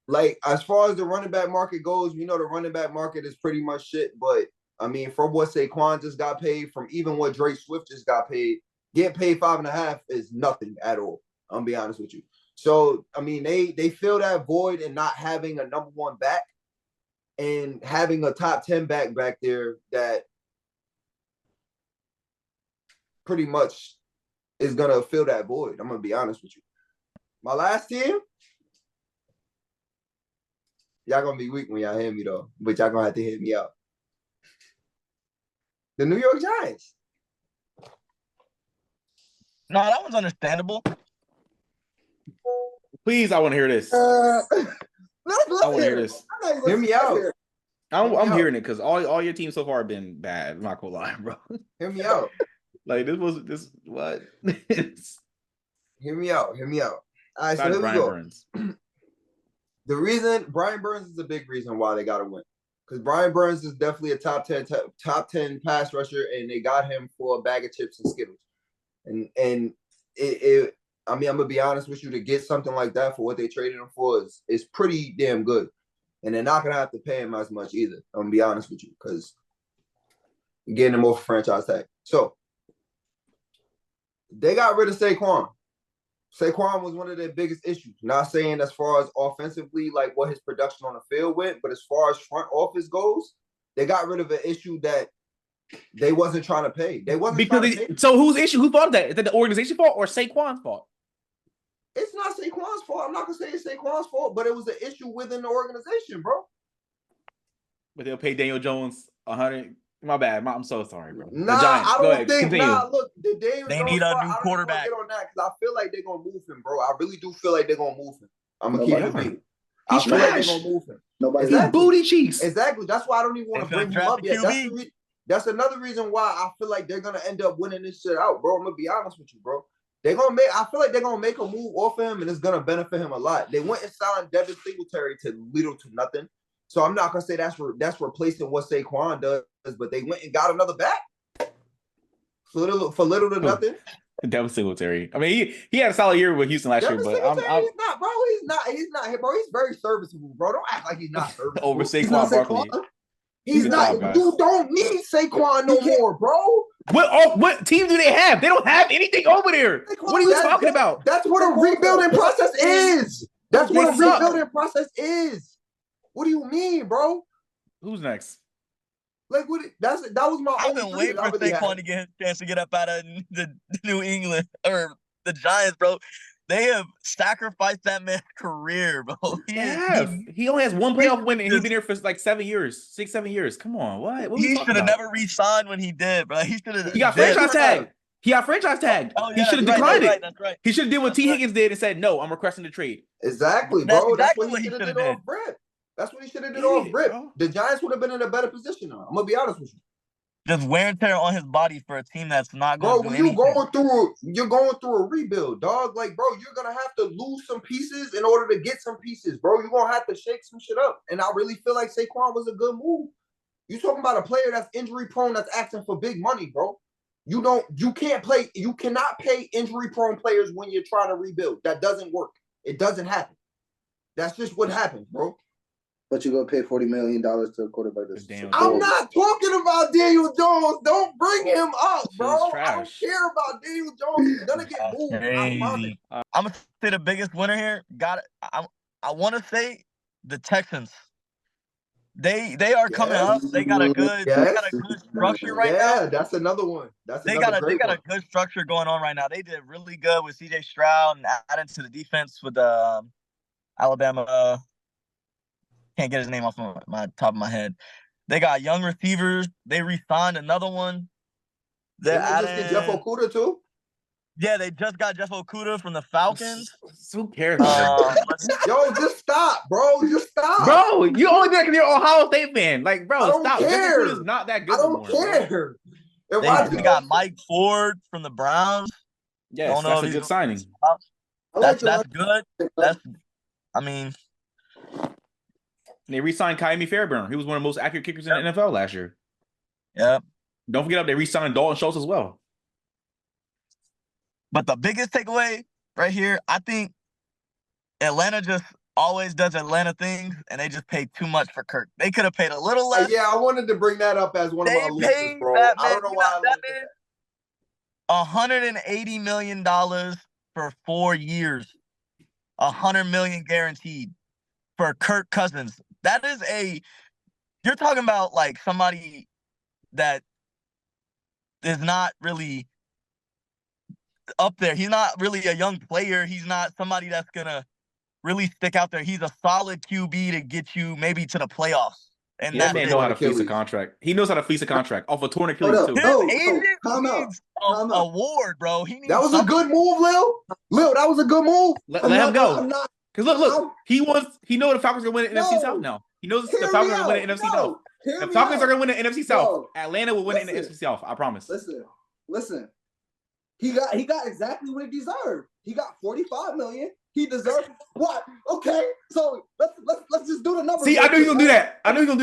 Like, as far as the running back market goes, we know the running back market is pretty much shit. But I mean, from what Saquon just got paid, from even what Drake Swift just got paid, getting paid $5.5 is nothing at all. I'm gonna be honest with you. So I mean, they fill that void in not having a number one back and having a top 10 back there that pretty much is gonna fill that void. I'm gonna be honest with you. My last team, y'all gonna be weak when y'all hear me though, but y'all gonna have to hear me out. The New York Giants. No, that one's understandable. Please, I want to hear this. I want to hear this. Hear me out. I'm hearing it because all your teams so far have been bad. I'm not gonna lie, bro. Hear me out. Like what? Hear me out. All right, so here Brian we go. Burns. The reason Brian Burns is a big reason why they got to win, because Brian Burns is definitely a top 10 pass rusher, and they got him for a bag of chips and Skittles. And I mean, I'm gonna be honest with you, to get something like that for what they traded him for is pretty damn good. And they're not gonna have to pay him as much either. I'm gonna be honest with you, because you're getting him off franchise tag. So they got rid of Saquon. Saquon was one of their biggest issues. Not saying as far as offensively, like what his production on the field went, but as far as front office goes, they got rid of an issue that they wasn't trying to pay. They wasn't trying to pay. So whose issue? Who fault that? Is that the organization fault or Saquon's fault? It's not Saquon's fault. I'm not gonna say it's Saquon's fault, but it was an issue within the organization, bro. But they'll pay Daniel Jones 100. My bad. I'm so sorry, bro. Nah, I don't think. Continue. Nah, look, they need a new quarterback. Get on that because I feel like they're gonna move him, bro. I really do feel like they're gonna move him. I'm gonna Nobody keep it are. being. I He's feel like they're trash. gonna move him. Nobody. He's booty cheeks. Exactly. That's why I don't even want to They bring him draft up the yet. QB. That's another reason why I feel like they're gonna end up winning this shit out, bro. I'm gonna be honest with you, bro. I feel like they're gonna make a move off of him, and it's gonna benefit him a lot. They went and signed Devin Singletary to little to nothing. So I'm not gonna say that's replacing what Saquon does, but they went and got another back for little to nothing. Devin Singletary. I mean, he had a solid year with Houston last year, but he's not, bro. He's not, bro. He's very serviceable, bro. Don't act like he's not serviceable. over Saquon Barkley. He's not. You don't need Saquon no more, bro. What team do they have? They don't have anything over there. What are you talking about? That's what a rebuilding process is. That's what a rebuilding process is. What do you mean, bro? Who's next? Like what? That was my. I've been waiting for Saquon to get his chance to get up out of the New England or the Giants, bro. They have sacrificed that man's career, bro. He only has one playoff win, and he's been here for like 7 years, 7 years. Come on, what? He should have never re-signed when he did, bro. He should have. He got franchise tagged. Oh, yeah, he should have declined it. That's right. He should have did what T. Higgins did and said, "No, I'm requesting the trade." Exactly, bro. That's what he should have did off rip. That's what he should have did off rip. The Giants would have been in a better position now. I'm gonna be honest with you. Just wear and tear on his body for a team that's not going to do anything. You're going through a rebuild, dog. Like, bro, you're gonna have to lose some pieces in order to get some pieces, bro. You're gonna have to shake some shit up. And I really feel like Saquon was a good move. You talking about a player that's injury prone, that's asking for big money, bro. You cannot pay injury prone players when you're trying to rebuild. That doesn't work. It doesn't happen. That's just what happens, bro. But you're gonna pay $40 million to a quarterback that's I'm not talking about Daniel Jones. Don't bring him up, bro. I don't care about Daniel Jones. He's gonna get moved. I'm gonna say the biggest winner here. I want to say the Texans. They are coming up. They got a good structure right now. Yeah, that's another one. They got a good structure going on right now. They did really good with CJ Stroud and adding to the defense with Alabama. Can't get his name off my top of my head. They got young receivers. They re-signed another one. Didn't they just get Jeff Okuda too? Yeah, they just got Jeff Okuda from the Falcons. Who cares about him? Yo, just stop, bro. Just stop. Bro, you only think you're Ohio State fan. Like, bro, I don't stop. Jeff care. Okuda's not that good I don't anymore, care. They got Mike Ford from the Browns. Yes, Don't know that's if a he's good signing. That's good. I mean, They re-signed Kyrie Fairbairn. He was one of the most accurate kickers in the NFL last year. Yep. Don't forget they re-signed Dalton Schultz as well. But the biggest takeaway right here, I think Atlanta just always does Atlanta things, and they just pay too much for Kirk. They could have paid a little less. Yeah, I wanted to bring that up as one of my losers, bro. I don't know why. $180 million for 4 years, $100 million guaranteed for Kirk Cousins. That is you're talking about like somebody that is not really up there. He's not really a young player. He's not somebody that's gonna really stick out there. He's a solid QB to get you maybe to the playoffs. And that man knows how to fleece a contract. He knows how to fleece a contract off a torn Achilles too. His agent needs an award, bro. That was a good move, Lil. Lil, that was a good move. Let him go. Because look, he knows the Falcons are going to win the NFC South now. He knows the Falcons are going to win the NFC South. The Falcons are going to win the NFC South. Atlanta will win it in the NFC South. I promise. Listen. He got exactly what he deserved. He got $45 million. He deserved what? Okay, so let's just do the numbers. See, I knew you gonna do that. I knew you gonna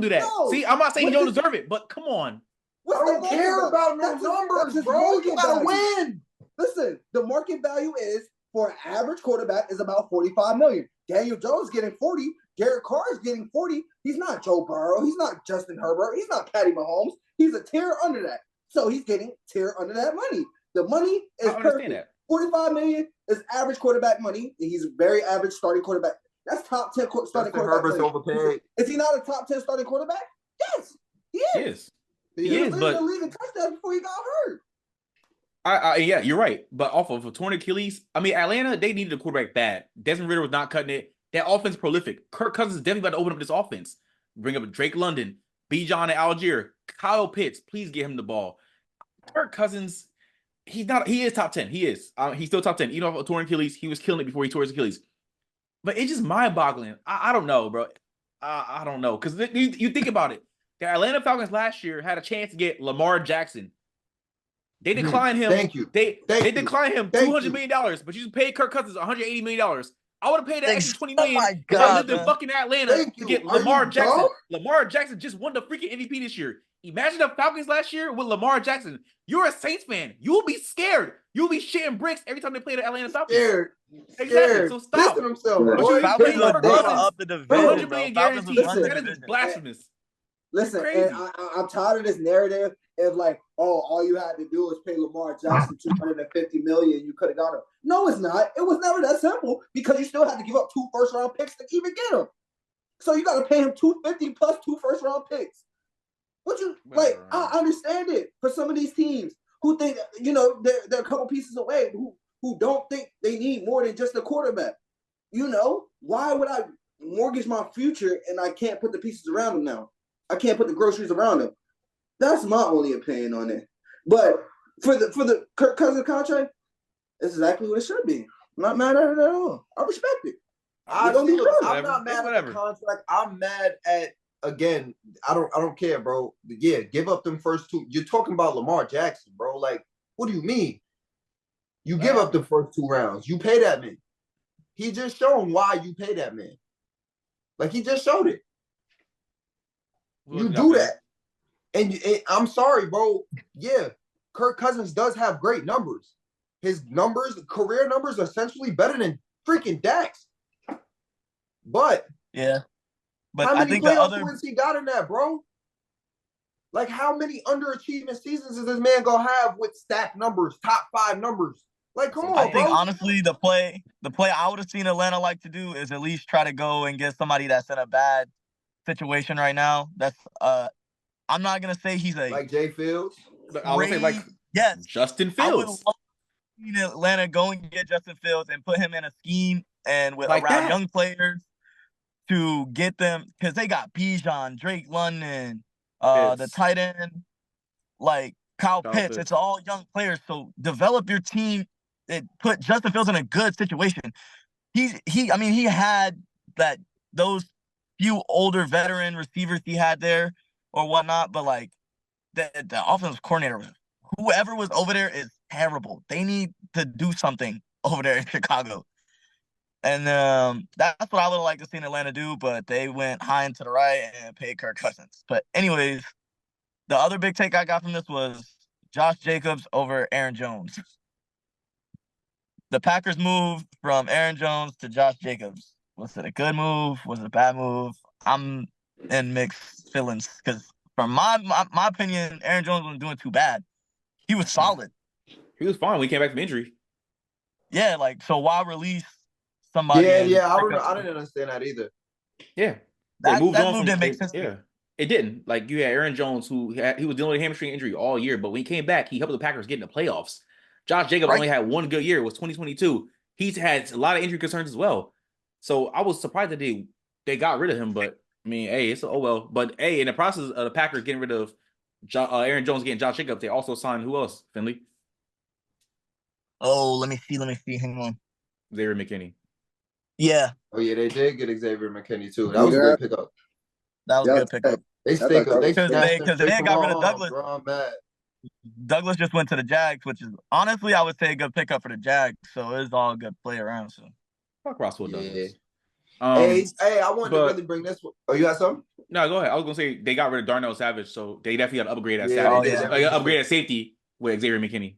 do that. No, see, I'm not saying you don't deserve it, but come on. I don't care about no numbers, bro. You gotta win. Listen, the market value is for an average quarterback is about $45 million. Daniel Jones getting 40. Derek Carr is getting 40. He's not Joe Burrow. He's not Justin Herbert. He's not Patty Mahomes. He's a tier under that. So he's getting tier under that money. The money is perfect. $45 million is average quarterback money. He's a very average starting quarterback. That's top 10 starting quarterback. Herbert's overpaid. Is he not a top 10 starting quarterback? Yes, he is. He is, but the league in touchdowns before he got hurt. Yeah, you're right. But off of a torn Achilles, I mean, Atlanta, they needed a quarterback bad. Desmond Ridder was not cutting it. That offense prolific. Kirk Cousins is definitely about to open up this offense. Bring up Drake London, Bijan and Algier, Kyle Pitts. Please get him the ball. Kirk Cousins. He is top 10. He is. He's still top 10. Even off a torn Achilles, he was killing it before he tore his Achilles. But it's just mind-boggling. I don't know, bro. I don't know. Because you think about it. The Atlanta Falcons last year had a chance to get Lamar Jackson. They declined him. Thank you. They declined him $200 million, but you just paid Kirk Cousins $180 million. I would have paid that extra $20 million if I lived in fucking Atlanta to get Lamar Jackson. Lamar Jackson just won the freaking MVP this year. Imagine the Falcons last year with Lamar Jackson. You're a Saints fan. You'll be scared. You'll be shitting bricks every time they play the Atlanta Falcons. Scared. So stop. Falcons up the division. $100 million guaranteed. That is blasphemous. Listen, and I'm tired of this narrative of like, oh, all you had to do was pay Lamar Jackson $250 million. You could have got him. No, it's not. It was never that simple because you still had to give up 2 first-round picks to even get him. So you got to pay him $250 plus 2 first-round picks. I understand it for some of these teams who think, they're a couple pieces away, who don't think they need more than just a quarterback. Why would I mortgage my future and I can't put the pieces around them now? I can't put the groceries around them. That's my only opinion on it. But for the Kirk Cousins contract, it's exactly what it should be. I'm not mad at it at all. I respect it. I'm not mad at the contract. I'm mad at, again, I don't care, bro. Yeah, give up them first 2. You're talking about Lamar Jackson, bro. Like, what do you mean? You give up the first 2 rounds. You pay that man. He just shown why you pay that man. Like, he just showed it. You do that. And I'm sorry, bro. Yeah, Kirk Cousins does have great numbers. His career numbers are essentially better than freaking Dak's. But yeah. But how many playoff wins he got in that, bro? Like, how many underachieving seasons is this man gonna have with stacked numbers, top 5 numbers? Like, come on, I think honestly, the play I would have seen Atlanta like to do is at least try to go and get somebody that's in a bad situation right now. That's I'm not gonna say he's like Jay Fields. I would say Justin Fields. I would love to see Atlanta go and get Justin Fields and put him in a scheme and with around young players. to get them because they got Bijan, Drake London, the Pitts. tight end, like Kyle Kyle Pitts. Pitts. It's all young players. So develop your team. It put Justin Fields in a good situation. I mean, he had those few older veteran receivers he had there or whatnot, but like the offensive coordinator, whoever was over there is terrible. They need to do something over there in Chicago. And that's what I would like to see in Atlanta do, but they went high and to the right and paid Kirk Cousins. But anyways, the other big take I got from this was Josh Jacobs over Aaron Jones. The Packers moved from Aaron Jones to Josh Jacobs. Was it a good move? Was it a bad move? I'm in mixed feelings because from my opinion, Aaron Jones wasn't doing too bad. He was solid. He was fine when he came back from injury. Yeah, like, so why release somebody? Yeah. I didn't understand that either. Yeah. That move didn't make sense. Yeah. It didn't. Like, you had Aaron Jones, he was dealing with a hamstring injury all year, but when he came back, he helped the Packers get in the playoffs. Josh Jacobs only had one good year. It was 2022. He's had a lot of injury concerns as well. So I was surprised that they got rid of him, but I mean, hey, it's oh well. But hey, in the process of the Packers getting rid of Aaron Jones, getting Josh Jacobs, they also signed who else? Finley? Oh, let me see. Hang on. Xavier McKinney. Yeah. Oh yeah, they did get Xavier McKinney too. That was a great pickup. That was a good pickup. They stink up. Because they got rid of Douglas. Bro, I'm mad. Douglas just went to the Jags, which is honestly, I would say a good pickup for the Jags. So it's all a good play around. So fuck Roswell Douglas. Hey, I wanted to really bring this one. Oh, you got something? No, go ahead. I was gonna say they got rid of Darnell Savage, so they definitely got to upgrade at Savage. Upgrade at safety with Xavier McKinney.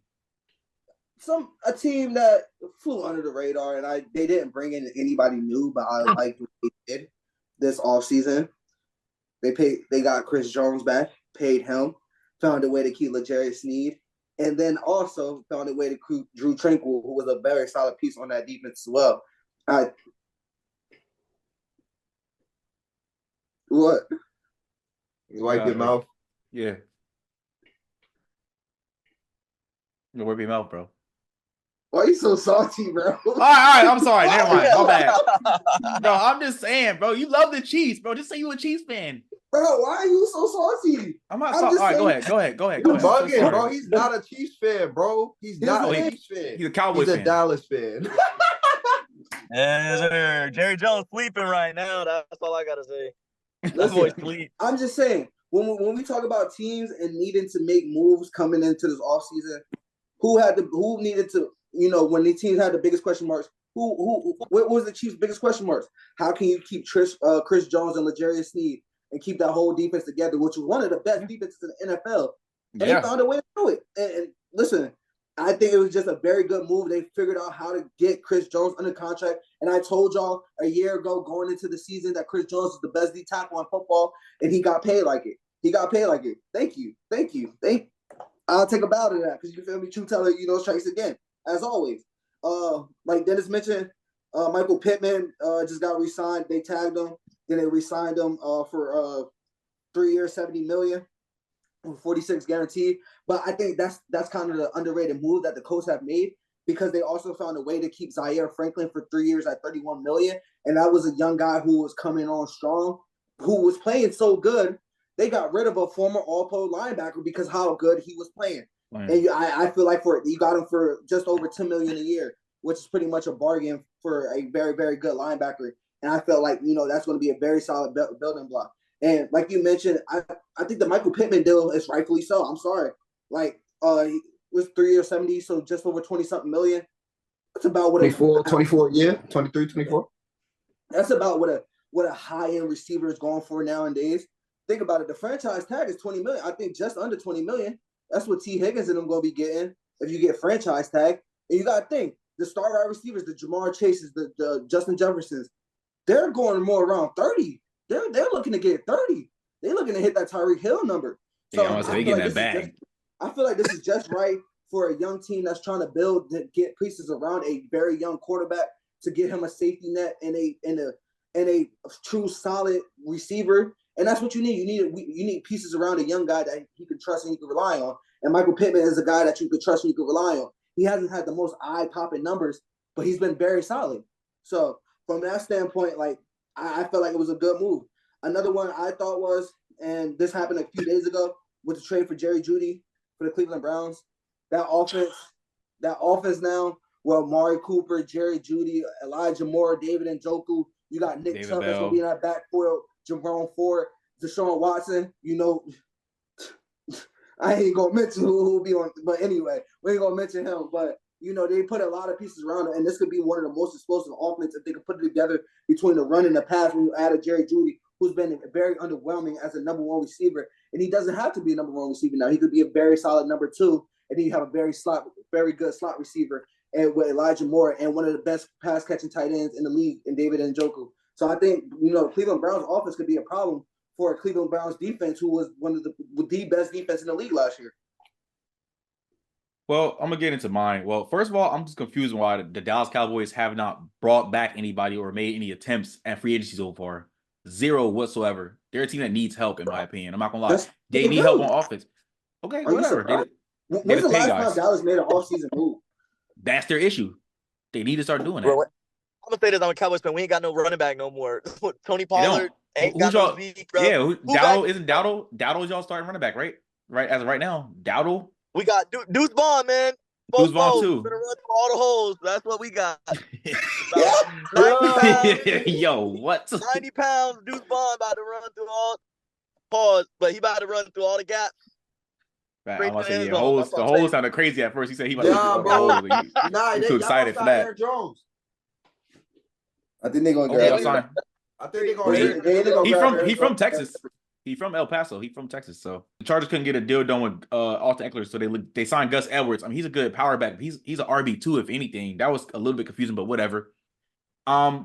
A team that flew under the radar, and they didn't bring in anybody new, but I liked what they did this offseason. They got Chris Jones back, paid him, found a way to keep L'Jarius Sneed, and then also found a way to keep Drew Tranquil, who was a very solid piece on that defense as well. What? You wipe your mouth? Yeah. You wipe your mouth, bro. Why are you so salty, bro? All right. I'm sorry. Never mind. My bad. Bro, I'm just saying, bro. You love the Chiefs, bro. Just say you a Chiefs fan. Bro, why are you so salty? I'm not salty. All right, go ahead. You're bugging, bro. He's not a Chiefs fan, bro. He's not a Chiefs fan. He's a Cowboys fan. He's a Dallas fan. Yeah, Jerry Jones sleeping right now. That's all I gotta say. Listen, I'm just saying, when we talk about teams and needing to make moves coming into this offseason, who needed to, when the teams had the biggest question marks, what was the Chiefs' biggest question marks? How can you keep Chris Jones and L'Jarius Sneed and keep that whole defense together, which was one of the best defenses in the NFL? And they found a way to do it. And listen, I think it was just a very good move. They figured out how to get Chris Jones under contract. And I told y'all a year ago going into the season that Chris Jones is the best D tackle in football, and he got paid like it. Thank you. I'll take a bow to that because you feel me, true teller, strikes again, as always. Like Dennis mentioned, Michael Pittman just got re-signed. They tagged him, then they re-signed him for 3 years, $70 million, 46 guaranteed. But I think that's kind of the underrated move that the Colts have made because they also found a way to keep Zaire Franklin for 3 years at $31 million, and that was a young guy who was coming on strong, who was playing so good. They got rid of a former All-Pro linebacker because how good he was playing. Right. And I feel like you got him for just over $10 million a year, which is pretty much a bargain for a very, very good linebacker. And I felt like, that's going to be a very solid building block. And like you mentioned, I think the Michael Pittman deal is rightfully so. I'm sorry. Like, he was 3 years, 70, so just over 20-something million. That's about what 24 year, 23, 24. That's about what a high-end receiver is going for nowadays. Think about it. The franchise tag is $20 million. I think just under $20 million. That's what T. Higgins and them going to be getting if you get franchise tag. And you got to think, the star wide receivers, the Jamar Chases, the Justin Jeffersons, they're going more around 30. They're looking to get 30. They're looking to hit that Tyreek Hill number. So yeah, they getting that bag. I feel like this is just right for a young team that's trying to get pieces around a very young quarterback to get him a safety net and a true solid receiver. And that's what you need. You need pieces around a young guy that he can trust and he can rely on. And Michael Pittman is a guy that you can trust and you can rely on. He hasn't had the most eye-popping numbers, but he's been very solid. So from that standpoint, like, I felt like it was a good move. Another one I thought was, and this happened a few days ago, with the trade for Jerry Jeudy for the Cleveland Browns. That offense now, well, Amari Cooper, Jerry Jeudy, Elijah Moore, David Njoku. You got Nick David Chubb that's Bell. gonna be in that backfield. Jerome Ford, Deshaun Watson. You know, I ain't gonna mention who will be on, but anyway, we ain't gonna mention him. But you know, they put a lot of pieces around it, and this could be one of the most explosive offenses if they could put it together between the run and the pass. When you add a Jerry Jeudy, who's been very underwhelming as a number one receiver, and he doesn't have to be a number one receiver now. He could be a very solid number two, and then you have a very good slot receiver, and with Elijah Moore and one of the best pass catching tight ends in the league in David Njoku. So I think Cleveland Browns offense could be a problem for a Cleveland Browns defense, who was one of the best defense in the league last year. Well, I'm gonna get into mine. Well, first of all, I'm just confused why the Dallas Cowboys have not brought back anybody or made any attempts at free agency so far. Zero whatsoever. They're a team that needs help, in my opinion. I'm not gonna lie. They need help on offense. Okay, whatever. When's the last time Dallas made an offseason move? That's their issue. They need to start doing that. Bro, I'm gonna say this: I'm a Cowboys fan. We ain't got no running back no more. Tony Pollard ain't got no Zeke, bro. Yeah, Dowdle isn't Dowdle. Dowdle's y'all starting running back, right? Right, as of right now, Dowdle. We got Deuce Vaughn, man. Deuce Vaughn too. Gonna run through all the holes. That's what we got. 90 pounds, yo, what? 90 pounds. Deuce Vaughn about to run through all. Pause, but he about to run through all the gaps. Right, I'm about to say, the hole sounded crazy at first. He said he about to run through the holes. He's too excited for that. Aaron Jones. I think they're gonna grab. I think they're gonna. He's from Texas. He's from El Paso. He's from Texas. So the Chargers couldn't get a deal done with Alton Eckler, so they signed Gus Edwards. I mean, he's a good power back. He's an RB2 if anything. That was a little bit confusing, but whatever.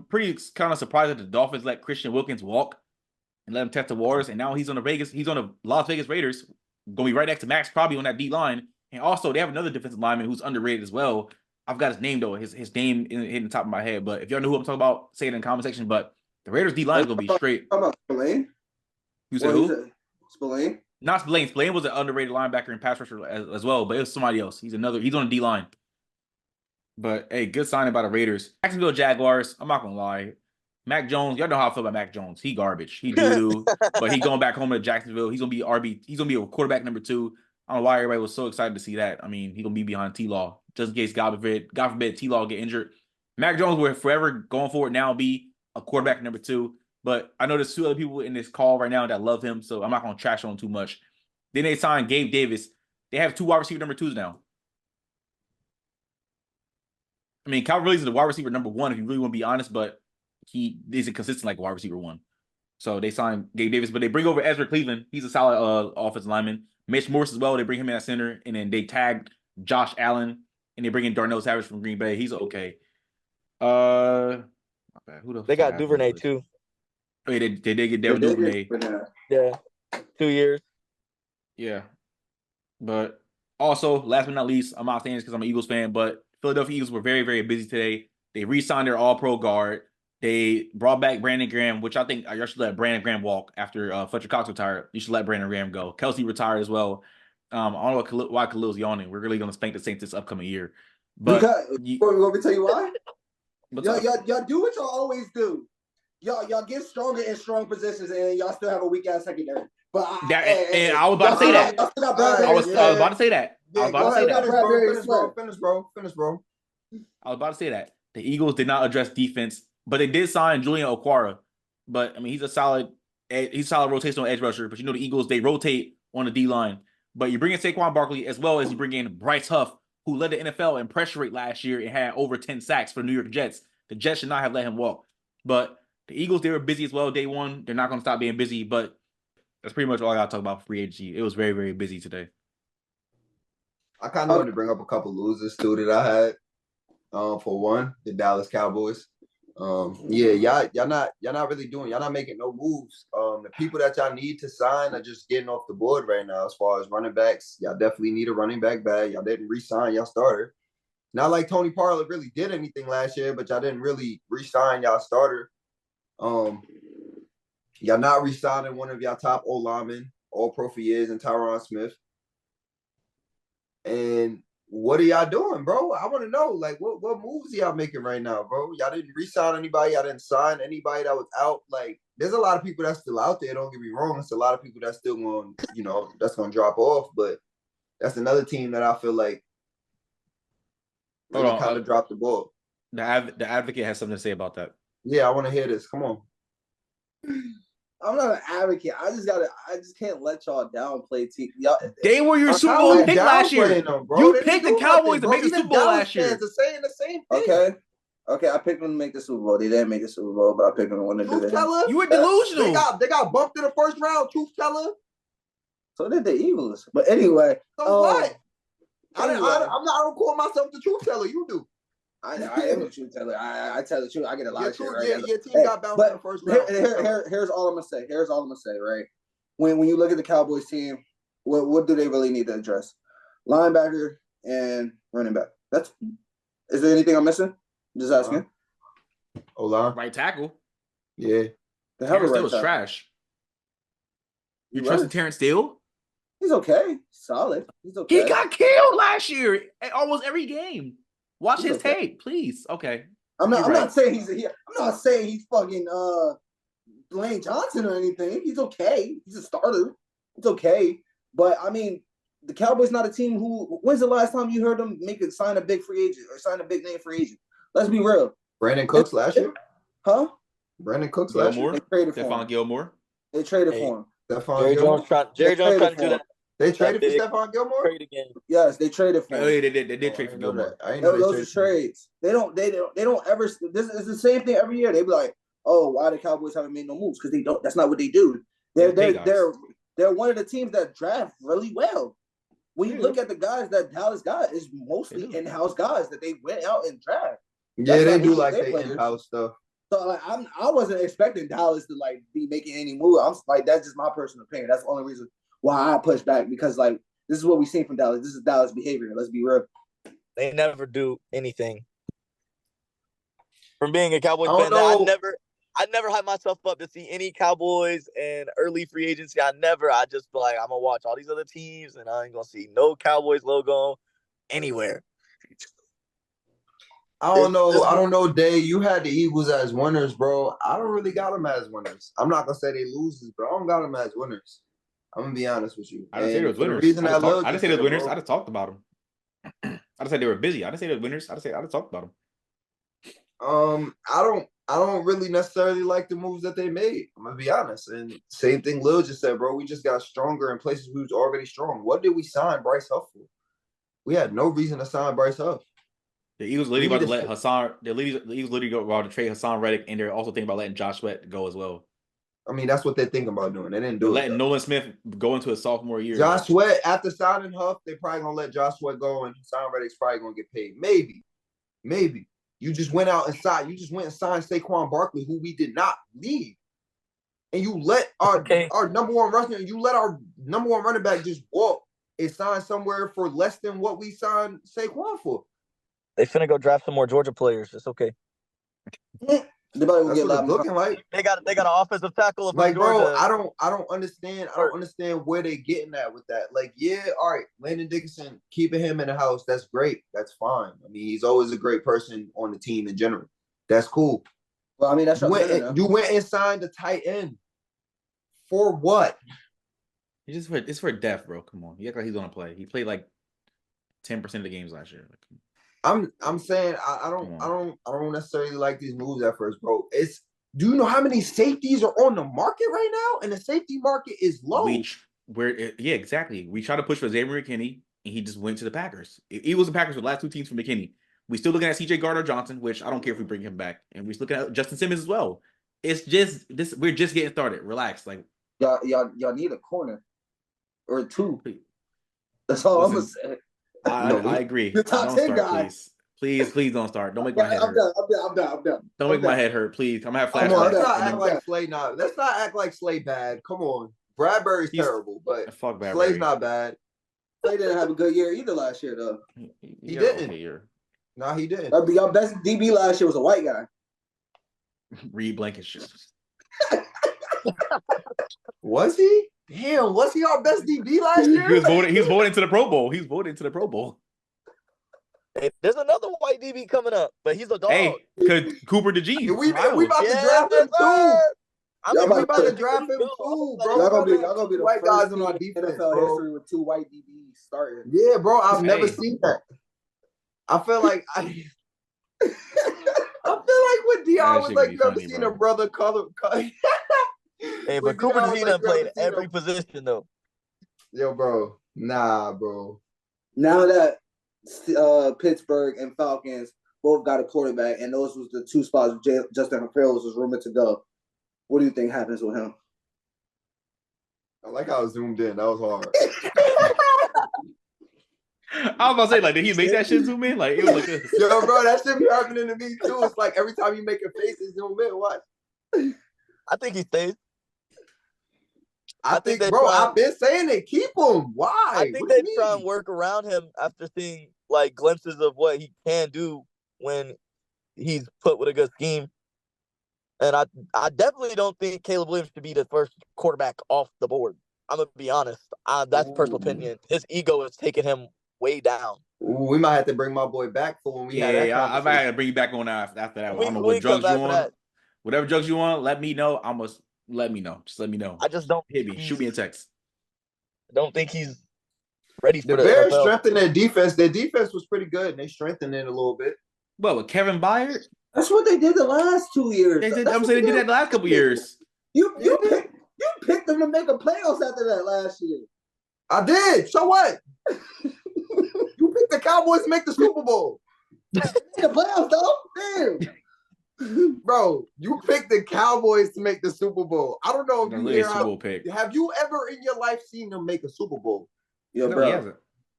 Pretty kind of surprised that the Dolphins let Christian Wilkins walk and let him test the waters, and now he's on the Las Vegas Raiders, gonna be right next to Max probably on that D line, and also they have another defensive lineman who's underrated as well. I've got his name though. His name in the top of my head, but if y'all know who I'm talking about, say it in the comment section. But the Raiders D line is gonna be straight. How about Spillane? You said who? Spillane? Not Spillane. Spillane was an underrated linebacker in pass rusher as well, but it was somebody else. He's on the D line. But hey, good signing by the Raiders. Jacksonville Jaguars. I'm not gonna lie. Mac Jones, y'all know how I feel about Mac Jones. He garbage. He doo-doo. But he going back home to Jacksonville. He's gonna be RB. He's gonna be a quarterback number 2. I don't know why everybody was so excited to see that. I mean, he's gonna be behind T-Law, just in case God forbid T-Law get injured. Mac Jones will forever going forward now be a quarterback number 2. But I know there's 2 other people in this call right now that love him, so I'm not gonna trash on him too much. Then they signed Gabe Davis. They have 2 wide receiver number 2s now. I mean, Calvin Ridley's the wide receiver number 1 if you really want to be honest, but he isn't consistent like wide receiver 1. So they signed Gabe Davis, but they bring over Ezra Cleveland. He's a solid offensive lineman. Mitch Morse as well. They bring him in at center, and then they tagged Josh Allen, and they bring in Darnell Savage from Green Bay. He's okay. My bad. Who the They got Duvernay too. Oh, yeah, they did get Devin Duvernay. Yeah, 2 years. Yeah, but also last but not least, I'm not saying this because I'm an Eagles fan, but Philadelphia Eagles were very, very busy today. They re-signed their All-Pro guard. They brought back Brandon Graham, which I think y'all should let Brandon Graham walk after Fletcher Cox retired. You should let Brandon Graham go. Kelsey retired as well. I don't know why Khalil's yawning. We're really going to spank the Saints this upcoming year. But want me to tell you why? Y'all do what y'all always do. Y'all get stronger in strong positions, and y'all still have a weak ass secondary. But I was about to say that. I was about to say that. Finish, bro. I was about to say that. The Eagles did not address defense, but they did sign Julian Okwara. But I mean, he's a solid rotational edge rusher. But the Eagles, they rotate on the D line. But you bring in Saquon Barkley as well as you bring in Bryce Huff, who led the NFL in pressure rate last year and had over 10 sacks for the New York Jets. The Jets should not have let him walk. But the Eagles, they were busy as well day one. They're not going to stop being busy. But that's pretty much all I got to talk about for free agency. It was very, very busy today. I kind of wanted to bring up a couple losers too that I had. For one, the Dallas Cowboys. Y'all not making no moves. The people that y'all need to sign are just getting off the board right now. As far as running backs, y'all definitely need a running back bag. Y'all didn't re-sign y'all starter. Not like Tony Pollard really did anything last year, but y'all didn't really re-sign y'all starter. Y'all not re-signing one of y'all top O linemen, all pro for years, and Tyron Smith. And what are y'all doing, bro? I want to know, like, what moves y'all making right now, bro? Y'all didn't re-sign anybody. Y'all didn't sign anybody that was out. Like, there's a lot of people that's still out there. Don't get me wrong. It's a lot of people that's still going, that's going to drop off. But that's another team that I feel like really kind of dropped the ball. The advocate has something to say about that. Yeah, I want to hear this. Come on. I'm not an advocate. I just can't let y'all downplay team. Y'all, they were your Super Bowl pick last year. You picked the Cowboys to make the Super Bowl last year. Fans are saying the same thing. Okay. I picked them to make the Super Bowl. They didn't make the Super Bowl, but I picked them to win the division. You were delusional. They got bumped in the first round. Truth teller. So did the Eagles. But anyway. So what? I don't call myself the truth teller. You do. I am a truth teller. I tell the truth. I get a lot of shit right. Your team got bounced in the first round. Here's all I'm gonna say. Right? When you look at the Cowboys team, what do they really need to address? Linebacker and running back. Is there anything I'm missing? Just asking. O-line. Right tackle. Yeah. The hell Terrence Steele was trash. You trusting Terrence Steele? He's okay. Solid. He's okay. He got killed last year at almost every game. Watch his tape, please. Okay. I'm not saying he's fucking Dwayne Johnson or anything. He's okay. He's a starter. It's okay. But I mean, the Cowboys not a team who. When's the last time you heard them sign a big free agent or sign a big name free agent? Let's be real. Brandon Cooks last year? Huh? Brandon Cooks last year? They traded for Stephon him. Gilmore? They traded for him. Jerry Jones trying to do that. They traded for Stephon Gilmore? Trade again. Yes, they traded for him. Oh, yeah, they did trade for Gilmore. Those are trades. They don't ever. This is the same thing every year. They be like, "Oh, why the Cowboys haven't made no moves?" Because they don't. That's not what they do. They're one of the teams that draft really well. When you look at the guys that Dallas got, is mostly in-house guys that they went out and draft. Yeah, they do like the in-house stuff. So like, I wasn't expecting Dallas to like be making any move. I'm like, that's just my personal opinion. That's the only reason why I push back, because like this is what we've seen from Dallas. This is Dallas behavior. Let's be real. They never do anything. From being a Cowboys fan, I never hype myself up to see any Cowboys and early free agency. I just feel like I'm gonna watch all these other teams and I ain't gonna see no Cowboys logo anywhere. I don't know, Dave. You had the Eagles as winners, bro. I don't really got them as winners. I'm not gonna say they losers, but I don't got them as winners. I'm gonna be honest with you. I didn't say they were winners. I didn't say they were winners. I just talked about them. I just said they were busy. I didn't say they were winners. I just talked about them. I don't really necessarily like the moves that they made. I'm gonna be honest. And same thing Lil just said, bro. We just got stronger in places we was already strong. What did we sign Bryce Huff for? We had no reason to sign Bryce Huff. The Eagles literally about to let Hassan. The Eagles literally about to trade Hassan Reddick, and they're also thinking about letting Josh Sweat go as well. I mean, that's what they're thinking about doing. They didn't do it. Letting Nolan Smith go into his sophomore year. Josh Sweat, after signing Huff, they're probably gonna let Josh Sweat go, and Hassan Reddick's probably gonna get paid. Maybe. You just went out and signed. You just went and signed Saquon Barkley, who we did not need, and you let our number one rusher, you let our number one running back just walk and sign somewhere for less than what we signed Saquon for. They finna go draft some more Georgia players. It's okay. That's what it's looking like. They got an offensive tackle. Like, bro, I don't understand. I don't understand where they getting at with that. Like, yeah, all right, Landon Dickinson, keeping him in the house, that's great. That's fine. I mean, he's always a great person on the team in general. That's cool. Well, I mean, that's you went and signed the tight end for what? It's for depth, bro. Come on, he act like he's gonna play. He played like 10% of the games last year. I'm saying I don't necessarily like these moves at first, bro. Do you know how many safeties are on the market right now? And the safety market is low. Yeah, exactly. We tried to push for Xavier McKinney, and he just went to the Packers. Eagles and Packers were the last two teams for McKinney. We still looking at CJ Gardner-Johnson, which I don't care if we bring him back, and we're looking at Justin Simmons as well. It's just this. We're just getting started. Relax, like y'all need a corner or two. That's all I'm gonna say. I agree. The top 10 guy. Please don't start. Don't make my head hurt. I'm done. Don't make my head hurt, please. I'm gonna have flashbacks. Let's not act like Slay bad. Come on. Bradbury's terrible, but Slay's not bad. Slay didn't have a good year either last year, though. He didn't. No, he didn't. Our best DB last year was a white guy. Reed Blankenship. Was he? Damn, was he our best DB last year? He was voted into the Pro Bowl. Hey, there's another white DB coming up, but he's a dog. Hey, Cooper DeJean. And we about to draft him too. We about to draft him too, bro. Y'all gonna be the white first guys on our team defense, in NFL bro. history with 2 white DBs starting. Yeah, bro. I've never Hey. seen that. I feel like with Dion was shit like, be never funny, seen bro. a brother color. Hey, but Cooper DeJean done played every position though. Yo, bro. Nah, bro. Now that Pittsburgh and Falcons both got a quarterback, and those was the 2 spots Justin Fields was rumored to go, what do you think happens with him? I like how I zoomed in. That was hard. I was about to say, like, did he make that shit zoom in? Like, it was like this. Yo, bro, that shit be happening to me too. It's like every time you make a face, it's zoom in. What? I think he stays. I think bro, I've been saying it. Keep him. Why? I think they try and work around him after seeing like glimpses of what he can do when he's put with a good scheme. And I definitely don't think Caleb Williams should be the first quarterback off the board. I'm gonna be honest. That's personal opinion. His ego is taking him way down. Ooh, we might have to bring my boy back for when we had that I might have to bring you back on after that. I don't know what drugs you want. Whatever drugs you want, let me know. Let me know. Just let me know. I just don't hit me. Shoot me a text. I don't think he's ready for the Bears strengthened their defense. Their defense was pretty good, and they strengthened it a little bit. Well, with Kevin Byard? That's what they did the last 2 years. I'm saying they did that the last couple years. You picked them to make a playoffs after that last year. I did. So what? You picked the Cowboys to make the Super Bowl. The playoffs, though? Damn. Bro, you picked the Cowboys to make the Super Bowl. I don't know if you hear Super Bowl pick. Have you ever in your life seen them make a Super Bowl? Yo, No, bro. he hasn't.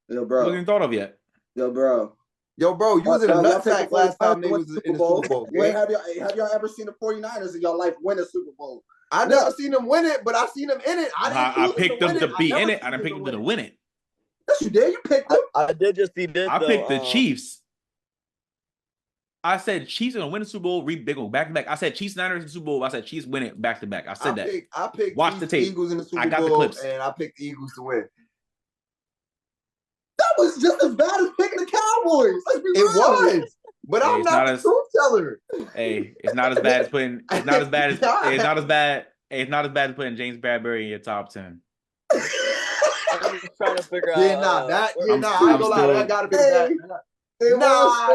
Yo, bro. Wasn't even thought of yet. Yo, bro. Yo, bro, you was in a nutsack last time they was in the Super Bowl. Wait, have y'all ever seen the 49ers in your life win a Super Bowl? I never seen them win it, but I seen them in it. I picked them to be in it. I didn't pick them to win it. Yes, you did. You picked them. I did just see this. I picked the Chiefs. I said Chiefs gonna win the Super Bowl. They go back to back. I said Chiefs Niners in the Super Bowl. I said Chiefs win it back to back. I said that. I picked Watch the tape. Eagles in the Super I got Bowl, the clips. and I picked the Eagles to win. That was just as bad as picking the Cowboys. It was, but I'm not the truth teller. Hey, it's not as bad as putting. It's not as bad as. It's not as bad. It's not as bad as putting James Bradbury in your top 10. I'm just trying to figure out. I ain't gonna lie. That gotta be that. Nah.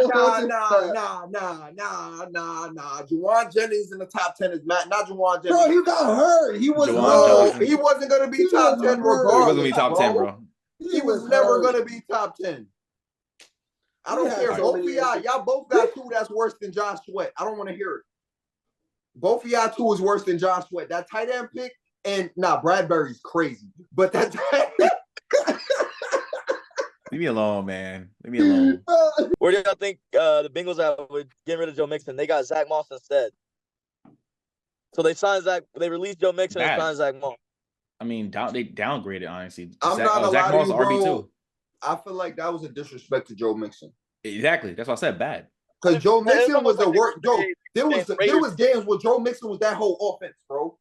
Juwan Jennings in the top 10 is not Juwan Jennings. Bro, he got hurt. He was he wasn't gonna be top 10 regardless. He wasn't gonna be top 10, bro. He was never gonna be top 10. I don't care. Both of y'all both got 2 that's worse than Josh Sweat. I don't want to hear it. Both of y'all 2 is worse than Josh Sweat. That tight end pick, and Bradbury's crazy. But that Leave me alone, man. Leave me alone. Where do y'all think the Bengals are with getting rid of Joe Mixon? They got Zach Moss instead. So they signed Zach. They released Joe Mixon and signed Zach Moss. I mean, they downgraded, honestly. I'm not a Zach Moss RB2. I feel like that was a disrespect to Joe Mixon. Exactly. That's why I said bad. Because Joe Mixon was the worst. There was games where Joe Mixon was that whole offense, bro.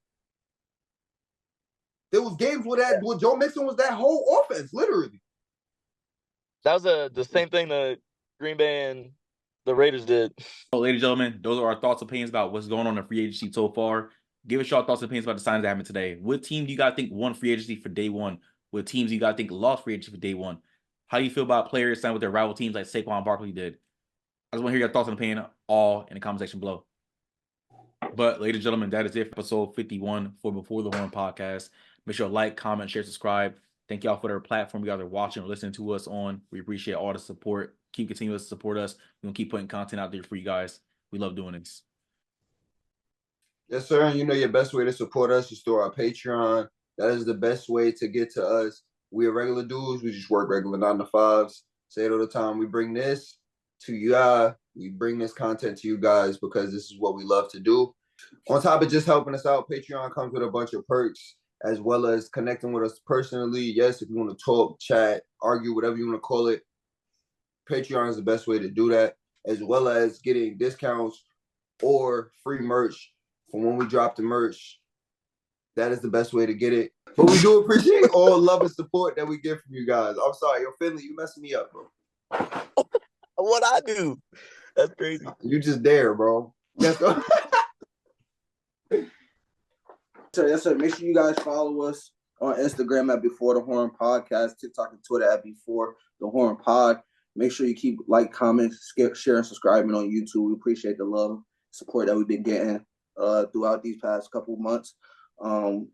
There was games where Joe Mixon was that whole offense, literally. That was the same thing that Green Bay and the Raiders did. So, ladies and gentlemen, those are our thoughts and opinions about what's going on in free agency so far. Give us your thoughts and opinions about the signings that happened today. What team do you guys think won free agency for day one? What teams do you guys think lost free agency for day one? How do you feel about players signing with their rival teams like Saquon Barkley did? I just want to hear your thoughts and opinion all in the comment section below. But, ladies and gentlemen, that is it for episode 51 for Before the Horn podcast. Make sure to like, comment, share, subscribe. Thank y'all for the platform you guys are watching or listening to us on. We appreciate all the support. Keep continuing to support us. We're going to keep putting content out there for you guys. We love doing this. Yes, sir. And you know your best way to support us is through our Patreon. That is the best way to get to us. We are regular dudes. We just work regular 9 to 5s. Say it all the time. We bring this to you guys. We bring this content to you guys because this is what we love to do. On top of just helping us out, Patreon comes with a bunch of perks, as well as connecting with us personally. Yes, if you want to talk, chat, argue, whatever you want to call it, Patreon is the best way to do that, as well as getting discounts or free merch from when we drop the merch. That is the best way to get it. But we do appreciate all love and support that we get from you guys. I'm sorry, yo, Finley, you messing me up, bro. I What I do? That's crazy. You just there, bro. Let's go. So yes, sir. Make sure you guys follow us on Instagram at Before the Horn Podcast, TikTok and Twitter at Before the Horn Pod. Make sure you keep comment, share, and subscribing on YouTube. We appreciate the love, support that we've been getting throughout these past couple of months.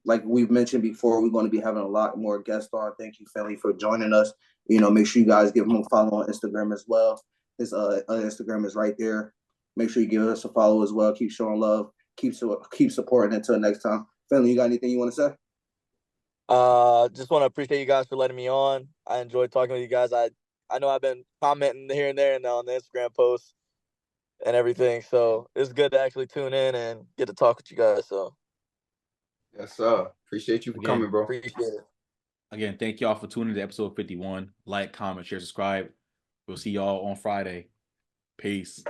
Like we've mentioned before, we're going to be having a lot more guests on. Thank you, Finley, for joining us. Make sure you guys give him a follow on Instagram as well. His Instagram is right there. Make sure you give us a follow as well. Keep showing love. Keep supporting. Until next time. Finley, you got anything you want to say? Just want to appreciate you guys for letting me on. I enjoyed talking with you guys. I know I've been commenting here and there and on the Instagram posts and everything. So it's good to actually tune in and get to talk with you guys. So Yes, sir. Appreciate you for coming, bro. Appreciate it. Again, thank y'all for tuning to episode 51. Like, comment, share, subscribe. We'll see y'all on Friday. Peace.